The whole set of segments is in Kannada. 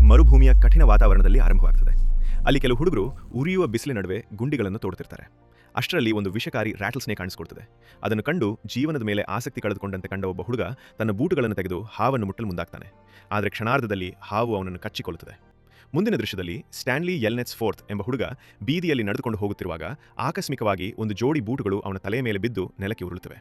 ಮರುಭೂಮಿಯ ಕಠಿಣ ವಾತಾವರಣದಲ್ಲಿ ಆರಂಭವಾಗ್ತದೆ. ಅಲ್ಲಿ ಕೆಲವು ಹುಡುಗರು ಉರಿಯುವ ಬಿಸಿಲಿನ ನಡುವೆ ಗುಂಡಿಗಳನ್ನು ತೋಡುತ್ತಿರ್ತಾರೆ. ಅಷ್ಟರಲ್ಲಿ ಒಂದು ವಿಷಕಾರಿ ರ್ಯಾಟಲ್ ಸ್ನೇಕ್ ಕಾಣಿಸ್ಕೊಳ್ತದೆ. ಅದನ್ನು ಕಂಡು ಜೀವನದ ಮೇಲೆ ಆಸಕ್ತಿ ಕಳೆದುಕೊಂಡಂತೆ ಕಂಡ ಒಬ್ಬ ಹುಡುಗ ತನ್ನ ಬೂಟುಗಳನ್ನು ತೆಗೆದು ಹಾವನ್ನು ಮುಟ್ಟಲು ಮುಂದಾಗ್ತಾನೆ. ಆದರೆ ಕ್ಷಣಾರ್ಧದಲ್ಲಿ ಹಾವು ಅವನನ್ನು ಕಚ್ಚಿಕೊಳ್ಳುತ್ತದೆ. ಮುಂದಿನ ದೃಶ್ಯದಲ್ಲಿ ಸ್ಟ್ಯಾನ್ಲಿ ಯೆಲ್ನೆಟ್ಸ್ ಫೋರ್ತ್ ಎಂಬ ಹುಡುಗ ಬೀದಿಯಲ್ಲಿ ನಡೆದುಕೊಂಡು ಹೋಗುತ್ತಿರುವಾಗ ಆಕಸ್ಮಿಕವಾಗಿ ಒಂದು ಜೋಡಿ ಬೂಟುಗಳು ಅವನ ತಲೆಯ ಮೇಲೆ ಬಿದ್ದು ನೆಲಕ್ಕೆ ಉರುಳುತ್ತವೆ.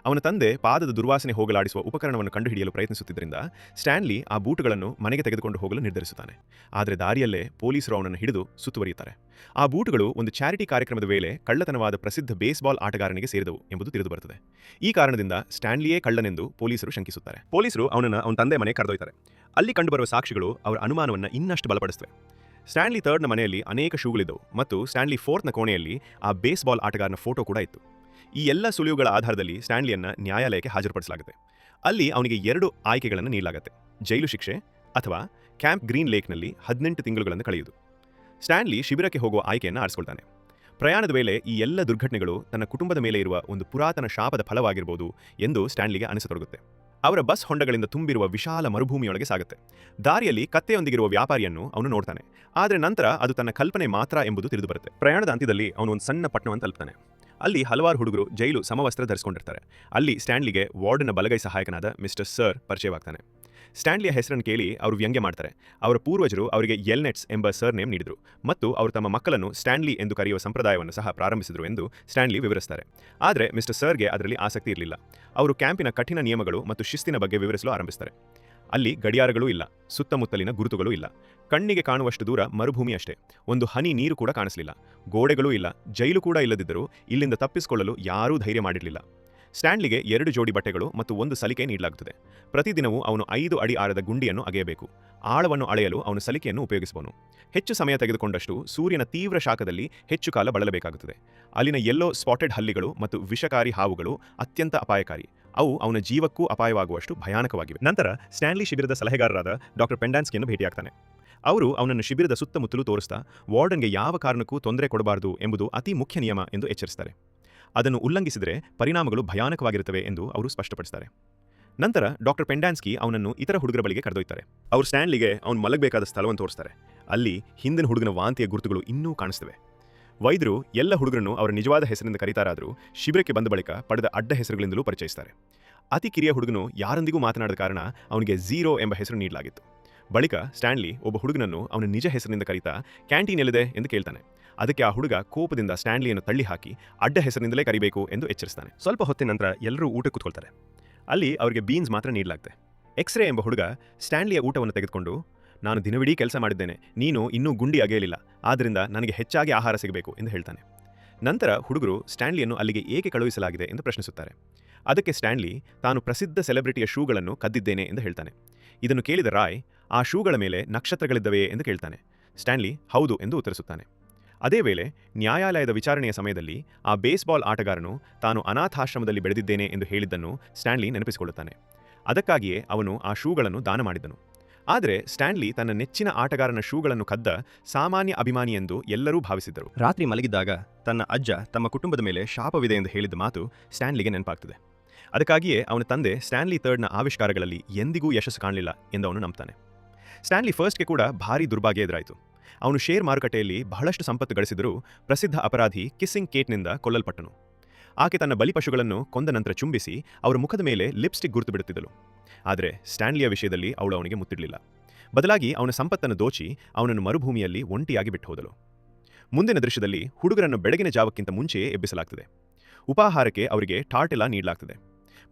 ಅವನ ತಂದೆ ಪಾದದ ದುರ್ವಾಸನೆ ಹೋಗಲಾಡಿಸುವ ಉಪಕರಣವನ್ನು ಕಂಡುಹಿಡಿಯಲು ಪ್ರಯತ್ನಿಸುತ್ತಿದ್ದರಿಂದ ಸ್ಟ್ಯಾನ್ಲಿ ಆ ಬೂಟುಗಳನ್ನು ಮನೆಗೆ ತೆಗೆದುಕೊಂಡು ಹೋಗಲು ನಿರ್ಧರಿಸುತ್ತಾನೆ. ಆದರೆ ದಾರಿಯಲ್ಲೇ ಪೊಲೀಸರು ಅವನನ್ನು ಹಿಡಿದು ಸುತ್ತುವರಿಯುತ್ತಾರೆ. ಆ ಬೂಟುಗಳು ಒಂದು ಚಾರಿಟಿ ಕಾರ್ಯಕ್ರಮದ ವೇಳೆ ಕಳ್ಳತನವಾದ ಪ್ರಸಿದ್ಧ ಬೇಸ್ಬಾಲ್ ಆಟಗಾರನಿಗೆ ಸೇರಿದವು ಎಂಬುದು ತಿಳಿದುಬರುತ್ತದೆ. ಈ ಕಾರಣದಿಂದ ಸ್ಟ್ಯಾನ್ಲಿಯೇ ಕಳ್ಳನೆಂದು ಪೊಲೀಸರು ಶಂಕಿಸುತ್ತಾರೆ. ಪೊಲೀಸರು ಅವನ ತಂದೆ ಮನೆ ಕರೆದೊಯ್ತಾರೆ. ಅಲ್ಲಿ ಕಂಡುಬರುವ ಸಾಕ್ಷಿಗಳು ಅವರ ಅನುಮಾನವನ್ನು ಇನ್ನಷ್ಟು ಬಲಪಡಿಸುತ್ತವೆ. ಸ್ಟ್ಯಾನ್ಲಿ ಥರ್ಡ್ನ ಮನೆಯಲ್ಲಿ ಅನೇಕ ಶೂಗಳಿದ್ದವು ಮತ್ತು ಸ್ಟ್ಯಾನ್ಲಿ ಫೋರ್ತ್ನ ಕೋಣೆಯಲ್ಲಿ ಆ ಬೇಸ್ಬಾಲ್ ಆಟಗಾರನ ಫೋಟೋ ಕೂಡ ಇತ್ತು. ಈ ಎಲ್ಲ ಸುಳಿವುಗಳ ಆಧಾರದಲ್ಲಿ ಸ್ಟ್ಯಾನ್ಲಿಯನ್ನು ನ್ಯಾಯಾಲಯಕ್ಕೆ ಹಾಜರುಪಡಿಸಲಾಗುತ್ತೆ. ಅಲ್ಲಿ ಅವನಿಗೆ 2 ಆಯ್ಕೆಗಳನ್ನು ನೀಡಲಾಗುತ್ತೆ: ಜೈಲು ಶಿಕ್ಷೆ ಅಥವಾ ಕ್ಯಾಂಪ್ ಗ್ರೀನ್ ಲೇಕ್ನಲ್ಲಿ 18 ತಿಂಗಳುಗಳನ್ನು ಕಳೆಯುವುದು. ಸ್ಟ್ಯಾನ್ಲಿ ಶಿಬಿರಕ್ಕೆ ಹೋಗುವ ಆಯ್ಕೆಯನ್ನು ಆರಿಸಿಕೊಳ್ತಾನೆ. ಪ್ರಯಾಣದ ವೇಳೆ ಈ ಎಲ್ಲ ದುರ್ಘಟನೆಗಳು ತನ್ನ ಕುಟುಂಬದ ಮೇಲೆ ಇರುವ ಒಂದು ಪುರಾತನ ಶಾಪದ ಫಲವಾಗಿರಬಹುದು ಎಂದು ಸ್ಟ್ಯಾನ್ಲಿಗೆ ಅನಿಸತೊಡಗುತ್ತೆ. ಅವರ ಬಸ್ ಹೊಂಡಗಳಿಂದ ತುಂಬಿರುವ ವಿಶಾಲ ಮರುಭೂಮಿಯೊಳಗೆ ಸಾಗುತ್ತೆ. ದಾರಿಯಲ್ಲಿ ಕತ್ತೆಯೊಂದಿಗಿರುವ ವ್ಯಾಪಾರಿಯನ್ನು ಅವನು ನೋಡ್ತಾನೆ. ಆದರೆ ನಂತರ ಅದು ತನ್ನ ಕಲ್ಪನೆ ಮಾತ್ರ ಎಂಬುದು ತಿಳಿದುಬರುತ್ತೆ. ಪ್ರಯಾಣದ ಅಂತ್ಯದಲ್ಲಿ ಅವನು ಒಂದು ಸಣ್ಣ ಪಟ್ಟಣವನ್ನು ತಲುಪ್ತಾನೆ. ಅಲ್ಲಿ ಹಲವಾರು ಹುಡುಗರು ಜೈಲು ಸಮವಸ್ತ್ರ ಧರಿಸಿಕೊಂಡಿರ್ತಾರೆ. ಅಲ್ಲಿ ಸ್ಟ್ಯಾನ್ಲಿಗೆ ವಾರ್ಡನ ಬಲಗೈ ಸಹಾಯಕನಾದ ಮಿಸ್ಟರ್ ಸರ್ ಪರಿಚಯವಾಗ್ತಾನೆ. ಸ್ಟ್ಯಾನ್ಲಿಯ ಹೆಸರನ್ನು ಕೇಳಿ ಅವರು ವ್ಯಂಗ್ಯ ಮಾಡ್ತಾರೆ. ಅವರ ಪೂರ್ವಜರು ಅವರಿಗೆ ಯೆಲ್ನೆಟ್ಸ್ ಎಂಬ ಸರ್ ನೇಮ್ ನೀಡಿದರು ಮತ್ತು ಅವರು ತಮ್ಮ ಮಕ್ಕಳನ್ನು ಸ್ಟ್ಯಾನ್ಲಿ ಎಂದು ಕರೆಯುವ ಸಂಪ್ರದಾಯವನ್ನು ಸಹ ಪ್ರಾರಂಭಿಸಿದರು ಎಂದು ಸ್ಟ್ಯಾನ್ಲಿ ವಿವರಿಸ್ತಾರೆ. ಆದರೆ ಮಿಸ್ಟರ್ ಸರ್ಗೆ ಅದರಲ್ಲಿ ಆಸಕ್ತಿ ಇರಲಿಲ್ಲ. ಅವರು ಕ್ಯಾಂಪಿನ ಕಠಿಣ ನಿಯಮಗಳು ಮತ್ತು ಶಿಸ್ತಿನ ಬಗ್ಗೆ ವಿವರಿಸಲು ಆರಂಭಿಸ್ತಾರೆ. ಅಲ್ಲಿ ಗಡಿಯಾರಗಳೂ ಇಲ್ಲ, ಸುತ್ತಮುತ್ತಲಿನ ಗುರುತುಗಳೂ ಇಲ್ಲ. ಕಣ್ಣಿಗೆ ಕಾಣುವಷ್ಟು ದೂರ ಮರುಭೂಮಿ ಅಷ್ಟೇ. ಒಂದು ಹನಿ ನೀರು ಕೂಡ ಕಾಣಿಸಲಿಲ್ಲ. ಗೋಡೆಗಳೂ ಇಲ್ಲ, ಜೈಲು ಕೂಡ ಇಲ್ಲದಿದ್ದರೂ ಇಲ್ಲಿಂದ ತಪ್ಪಿಸಿಕೊಳ್ಳಲು ಯಾರೂ ಧೈರ್ಯ ಮಾಡಿರಲಿಲ್ಲ. ಸ್ಟ್ಯಾನ್ಲಿಗೆ 2 ಜೋಡಿ ಬಟ್ಟೆಗಳು ಮತ್ತು 1 ಸಲಿಕೆ ನೀಡಲಾಗುತ್ತದೆ. ಪ್ರತಿದಿನವೂ ಅವನು 5 ಅಡಿ ಆಳದ ಗುಂಡಿಯನ್ನು ಅಗೆಯಬೇಕು. ಆಳವನ್ನು ಅಳೆಯಲು ಅವನು ಸಲಿಕೆಯನ್ನು ಉಪಯೋಗಿಸಬಹುದು. ಹೆಚ್ಚು ಸಮಯ ತೆಗೆದುಕೊಂಡಷ್ಟು ಸೂರ್ಯನ ತೀವ್ರ ಶಾಖದಲ್ಲಿ ಹೆಚ್ಚು ಕಾಲ ಬಳಲಬೇಕಾಗುತ್ತದೆ. ಅಲ್ಲಿನ ಯೆಲ್ಲೋ ಸ್ಪಾಟೆಡ್ ಹಲ್ಲಿಗಳು ಮತ್ತು ವಿಷಕಾರಿ ಹಾವುಗಳು ಅತ್ಯಂತ ಅಪಾಯಕಾರಿ. ಅವು ಅವನ ಜೀವಕ್ಕೂ ಅಪಾಯವಾಗುವಷ್ಟು ಭಯಾನಕವಾಗಿವೆ. ನಂತರ ಸ್ಟ್ಯಾನ್ಲಿ ಶಿಬಿರದ ಸಲಹೆಗಾರರಾದ ಡಾಕ್ಟರ್ ಪೆಂಡಾನ್ಸ್ಕಿಯನ್ನು ಭೇಟಿಯಾಗ್ತಾನೆ. ಅವರು ಅವನನ್ನು ಶಿಬಿರದ ಸುತ್ತಮುತ್ತಲೂ ತೋರಿಸ್ತಾ ವಾರ್ಡನ್ಗೆ ಯಾವ ಕಾರಣಕ್ಕೂ ತೊಂದರೆ ಕೊಡಬಾರದು ಎಂಬುದು ಅತಿ ಮುಖ್ಯ ನಿಯಮ ಎಂದು ಎಚ್ಚರಿಸ್ತಾರೆ. ಅದನ್ನು ಉಲ್ಲಂಘಿಸಿದರೆ ಪರಿಣಾಮಗಳು ಭಯಾನಕವಾಗಿರುತ್ತವೆ ಎಂದು ಅವರು ಸ್ಪಷ್ಟಪಡಿಸ್ತಾರೆ. ನಂತರ ಡಾಕ್ಟರ್ ಪೆಂಡಾನ್ಸ್ಕಿ ಅವನನ್ನು ಇತರ ಹುಡುಗರ ಬಳಿಗೆ ಕರೆದೊಯ್ತಾರೆ. ಅವರು ಸ್ಟ್ಯಾನ್ಲಿಗೆ ಅವನು ಮಲಗಬೇಕಾದ ಸ್ಥಳವನ್ನು ತೋರಿಸ್ತಾರೆ. ಅಲ್ಲಿ ಹಿಂದಿನ ಹುಡುಗನ ವಾಂತಿಯ ಗುರುತುಗಳು ಇನ್ನೂ ಕಾಣಿಸ್ತವೆ. ವೈದ್ಯರು ಎಲ್ಲ ಹುಡುಗರನ್ನು ಅವರ ನಿಜವಾದ ಹೆಸರಿನಿಂದ ಕರೀತಾರಾದರೂ ಶಿಬಿರಕ್ಕೆ ಬಂದ ಬಳಿಕ ಪಡೆದ ಅಡ್ಡ ಹೆಸರುಗಳಿಂದಲೂ ಪರಿಚಯಿಸ್ತಾರೆ. ಅತಿ ಕಿರಿಯ ಹುಡುಗನು ಯಾರೊಂದಿಗೂ ಮಾತನಾಡದ ಕಾರಣ ಅವನಿಗೆ ಝೀರೋ ಎಂಬ ಹೆಸರು ನೀಡಲಾಗಿತ್ತು. ಬಳಿಕ ಸ್ಟ್ಯಾನ್ಲಿ ಒಬ್ಬ ಹುಡುಗನನ್ನು ಅವನ ನಿಜ ಹೆಸರಿನಿಂದ ಕರೀತಾ ಕ್ಯಾಂಟೀನ್ ಎಲ್ಲಿದೆ ಎಂದು ಕೇಳ್ತಾನೆ. ಅದಕ್ಕೆ ಆ ಹುಡುಗ ಕೋಪದಿಂದ ಸ್ಟ್ಯಾನ್ಲಿಯನ್ನು ತಳ್ಳಿ ಹಾಕಿ ಅಡ್ಡ ಹೆಸರಿನಿಂದಲೇ ಕರಿಬೇಕು ಎಂದು ಎಚ್ಚರಿಸ್ತಾನೆ. ಸ್ವಲ್ಪ ಹೊತ್ತಿನ ನಂತರ ಎಲ್ಲರೂ ಊಟಕ್ಕೆ ಕೂತ್ಕೊಳ್ತಾರೆ. ಅಲ್ಲಿ ಅವರಿಗೆ ಬೀನ್ಸ್ ಮಾತ್ರ ನೀಡಲಾಗುತ್ತೆ. ಎಕ್ಸ್ರೇ ಎಂಬ ಹುಡುಗ ಸ್ಟ್ಯಾನ್ಲಿಯ ಊಟವನ್ನು ತೆಗೆದುಕೊಂಡು, ನಾನು ದಿನವಿಡೀ ಕೆಲಸ ಮಾಡಿದ್ದೇನೆ, ನೀನು ಇನ್ನೂ ಗುಂಡಿ ಅಗೆಯಲಿಲ್ಲ, ಆದ್ದರಿಂದ ನನಗೆ ಹೆಚ್ಚಾಗಿ ಆಹಾರ ಸಿಗಬೇಕು ಎಂದು ಹೇಳ್ತಾನೆ. ನಂತರ ಹುಡುಗರು ಸ್ಟ್ಯಾನ್ಲಿಯನ್ನು ಅಲ್ಲಿಗೆ ಏಕೆ ಕಳುಹಿಸಲಾಗಿದೆ ಎಂದು ಪ್ರಶ್ನಿಸುತ್ತಾರೆ. ಅದಕ್ಕೆ ಸ್ಟ್ಯಾನ್ಲಿ ತಾನು ಪ್ರಸಿದ್ಧ ಸೆಲೆಬ್ರಿಟಿಯ ಶೂಗಳನ್ನು ಕದ್ದಿದ್ದೇನೆ ಎಂದು ಹೇಳ್ತಾನೆ. ಇದನ್ನು ಕೇಳಿದ ರಾಯ್, ಆ ಶೂಗಳ ಮೇಲೆ ನಕ್ಷತ್ರಗಳಿದ್ದವೆಯೇ ಎಂದು ಕೇಳ್ತಾನೆ. ಸ್ಟ್ಯಾನ್ಲಿ ಹೌದು ಎಂದು ಉತ್ತರಿಸುತ್ತಾನೆ. ಅದೇ ವೇಳೆ ನ್ಯಾಯಾಲಯದ ವಿಚಾರಣೆಯ ಸಮಯದಲ್ಲಿ ಆ ಬೇಸ್ಬಾಲ್ ಆಟಗಾರನು ತಾನು ಅನಾಥಾಶ್ರಮದಲ್ಲಿ ಬೆಳೆದಿದ್ದೇನೆ ಎಂದು ಹೇಳಿದ್ದನ್ನು ಸ್ಟ್ಯಾನ್ಲಿ ನೆನಪಿಸಿಕೊಳ್ಳುತ್ತಾನೆ. ಅದಕ್ಕಾಗಿಯೇ ಅವನು ಆ ಶೂಗಳನ್ನು ದಾನ ಮಾಡಿದನು. ಆದರೆ ಸ್ಟ್ಯಾನ್ಲಿ ತನ್ನ ನೆಚ್ಚಿನ ಆಟಗಾರನ ಶೂಗಳನ್ನು ಕದ್ದ ಸಾಮಾನ್ಯ ಅಭಿಮಾನಿ ಎಂದು ಎಲ್ಲರೂ ಭಾವಿಸಿದ್ದರು. ರಾತ್ರಿ ಮಲಗಿದ್ದಾಗ ತನ್ನ ಅಜ್ಜ ತಮ್ಮ ಕುಟುಂಬದ ಮೇಲೆ ಶಾಪವಿದೆ ಎಂದು ಹೇಳಿದ ಮಾತು ಸ್ಟ್ಯಾನ್ಲಿಗೆ ನೆನಪಾಗ್ತದೆ. ಅದಕ್ಕಾಗಿಯೇ ಅವನ ತಂದೆ ಸ್ಟ್ಯಾನ್ಲಿ ಥರ್ಡ್ನ ಆವಿಷ್ಕಾರಗಳಲ್ಲಿ ಎಂದಿಗೂ ಯಶಸ್ಸು ಕಾಣಲಿಲ್ಲ ಎಂದು ಅವನು ನಂಬ್ತಾನೆ. ಸ್ಟ್ಯಾನ್ಲಿ ಫಸ್ಟ್ಗೆ ಕೂಡ ಭಾರೀ ದುರ್ಭಾಗ್ಯ ಎದುರಾಯಿತು. ಅವನು ಶೇರ್ ಮಾರುಕಟ್ಟೆಯಲ್ಲಿ ಬಹಳಷ್ಟು ಸಂಪತ್ತು ಗಳಿಸಿದರೂ ಪ್ರಸಿದ್ಧ ಅಪರಾಧಿ ಕಿಸ್ಸಿಂಗ್ ಕೇಟ್ನಿಂದ ಕೊಲ್ಲಲ್ಪಟ್ಟನು. ಆಕೆ ತನ್ನ ಬಲಿಪಶುಗಳನ್ನು ಕೊಂದ ನಂತರ ಚುಂಬಿಸಿ ಅವರ ಮುಖದ ಮೇಲೆ ಲಿಪ್ಸ್ಟಿಕ್ ಗುರುತು ಬಿಡುತ್ತಿದ್ದಳು. ಆದರೆ ಸ್ಟ್ಯಾನ್ಲಿಯ ವಿಷಯದಲ್ಲಿ ಅವಳು ಅವನಿಗೆ ಮುತ್ತಿಡಲಿಲ್ಲ. ಬದಲಾಗಿ ಅವನ ಸಂಪತ್ತನ್ನು ದೋಚಿ ಅವನನ್ನು ಮರುಭೂಮಿಯಲ್ಲಿ ಒಂಟಿಯಾಗಿ ಬಿಟ್ಟು ಹೋದಳು. ಮುಂದಿನ ದೃಶ್ಯದಲ್ಲಿ ಹುಡುಗರನ್ನು ಬೆಳಗಿನ ಜಾವಕ್ಕಿಂತ ಮುಂಚೆಯೇ ಎಬ್ಬಿಸಲಾಗ್ತದೆ. ಉಪಾಹಾರಕ್ಕೆ ಅವರಿಗೆ ಟಾರ್ಟೆಲಾ ನೀಡಲಾಗ್ತದೆ.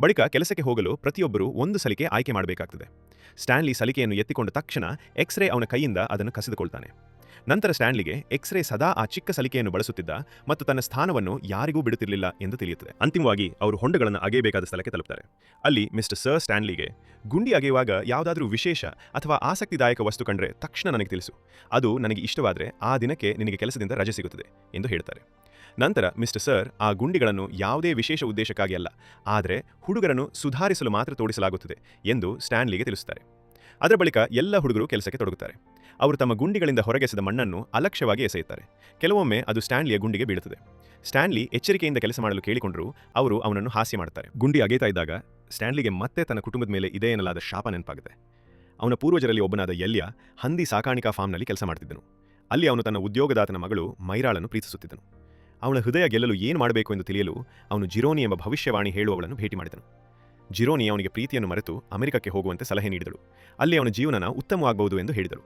ಬಳಿಕ ಕೆಲಸಕ್ಕೆ ಹೋಗಲು ಪ್ರತಿಯೊಬ್ಬರೂ 1 ಸಲಿಕೆ ಆಯ್ಕೆ ಮಾಡಬೇಕಾಗ್ತದೆ. ಸ್ಟ್ಯಾನ್ಲಿ ಸಲಿಕೆಯನ್ನು ಎತ್ತಿಕೊಂಡ ತಕ್ಷಣ ಎಕ್ಸ್ರೇ ಅವನ ಕೈಯಿಂದ ಅದನ್ನು ಕಸಿದುಕೊಳ್ತಾನೆ. ನಂತರ ಸ್ಟ್ಯಾನ್ಲಿಗೆ ಎಕ್ಸ್ರೇ ಸದಾ ಆ ಚಿಕ್ಕ ಸಲಿಕೆಯನ್ನು ಬಳಸುತ್ತಿದ್ದ ಮತ್ತು ತನ್ನ ಸ್ಥಾನವನ್ನು ಯಾರಿಗೂ ಬಿಡುತ್ತಿರಲಿಲ್ಲ ಎಂದು ತಿಳಿಯುತ್ತದೆ. ಅಂತಿಮವಾಗಿ ಅವರು ಹೊಂಡಗಳನ್ನು ಅಗೆಯಬೇಕಾದ ಸ್ಥಳಕ್ಕೆ ತಲುಪ್ತಾರೆ. ಅಲ್ಲಿ ಮಿಸ್ಟರ್ ಸರ್ ಸ್ಟ್ಯಾನ್ಲಿಗೆ, ಗುಂಡಿ ಅಗೆಯುವಾಗ ಯಾವುದಾದ್ರೂ ವಿಶೇಷ ಅಥವಾ ಆಸಕ್ತಿದಾಯಕ ವಸ್ತು ಕಂಡ್ರೆ ತಕ್ಷಣ ನನಗೆ ತಿಳಿಸು. ಅದು ನನಗೆ ಇಷ್ಟವಾದರೆ ಆ ದಿನಕ್ಕೆ ನಿನಗೆ ಕೆಲಸದಿಂದ ರಜೆ ಸಿಗುತ್ತದೆ ಎಂದು ಹೇಳ್ತಾರೆ. ನಂತರ ಮಿಸ್ಟರ್ ಸರ್ ಆ ಗುಂಡಿಗಳನ್ನು ಯಾವುದೇ ವಿಶೇಷ ಉದ್ದೇಶಕ್ಕಾಗಿ ಅಲ್ಲ, ಆದರೆ ಹುಡುಗರನ್ನು ಸುಧಾರಿಸಲು ಮಾತ್ರ ತೋಡಿಸಲಾಗುತ್ತದೆ ಎಂದು ಸ್ಟ್ಯಾನ್ಲಿಗೆ ತಿಳಿಸುತ್ತಾರೆ. ಅದರ ಬಳಿಕ ಎಲ್ಲ ಹುಡುಗರು ಕೆಲಸಕ್ಕೆ ತೊಡಗುತ್ತಾರೆ. ಅವರು ತಮ್ಮ ಗುಂಡಿಗಳಿಂದ ಹೊರಗೆಸೆದ ಮಣ್ಣನ್ನು ಅಲಕ್ಷ್ಯವಾಗಿ ಎಸೆಯುತ್ತಾರೆ. ಕೆಲವೊಮ್ಮೆ ಅದು ಸ್ಟ್ಯಾನ್ಲಿಯ ಗುಂಡಿಗೆ ಬೀಳುತ್ತದೆ. ಸ್ಟ್ಯಾನ್ಲಿ ಎಚ್ಚರಿಕೆಯಿಂದ ಕೆಲಸ ಮಾಡಲು ಕೇಳಿಕೊಂಡರೂ ಅವರು ಅವನನ್ನು ಹಾಸ್ಯ ಮಾಡುತ್ತಾರೆ. ಗುಂಡಿ ಅಗೆಯುತ್ತಾ ಇದ್ದಾಗ ಸ್ಟ್ಯಾನ್ಲಿಗೆ ಮತ್ತೆ ತನ್ನ ಕುಟುಂಬದ ಮೇಲೆ ಇದೆ ಎನ್ನಲಾದ ಶಾಪ ನೆನಪಾಗುತ್ತೆ. ಅವನ ಪೂರ್ವಜರಲ್ಲಿ ಒಬ್ಬನಾದ ಎಲ್ಯ ಹಂದಿ ಸಾಕಾಣಿಕಾ ಫಾರ್ಮ್ನಲ್ಲಿ ಕೆಲಸ ಮಾಡ್ತಿದ್ದನು. ಅಲ್ಲಿ ಅವನು ತನ್ನ ಉದ್ಯೋಗದಾತನ ಮಗಳು ಮೈರಾಳನ್ನು ಪ್ರೀತಿಸುತ್ತಿದ್ದನು. ಅವಳ ಹೃದಯ ಗೆಲ್ಲಲು ಏನು ಮಾಡಬೇಕು ಎಂದು ತಿಳಿಯಲು ಅವನು ಜಿರೋನಿ ಎಂಬ ಭವಿಷ್ಯವಾಣಿ ಹೇಳುವವಳನ್ನು ಭೇಟಿ ಮಾಡಿದನು. ಜಿರೋನಿ ಅವನಿಗೆ ಪ್ರೀತಿಯನ್ನು ಮರೆತು ಅಮೆರಿಕಕ್ಕೆ ಹೋಗುವಂತೆ ಸಲಹೆ ನೀಡಿದಳು. ಅಲ್ಲಿ ಅವನ ಜೀವನ ಉತ್ತಮವಾಗಬಹುದು ಎಂದು ಹೇಳಿದಳು.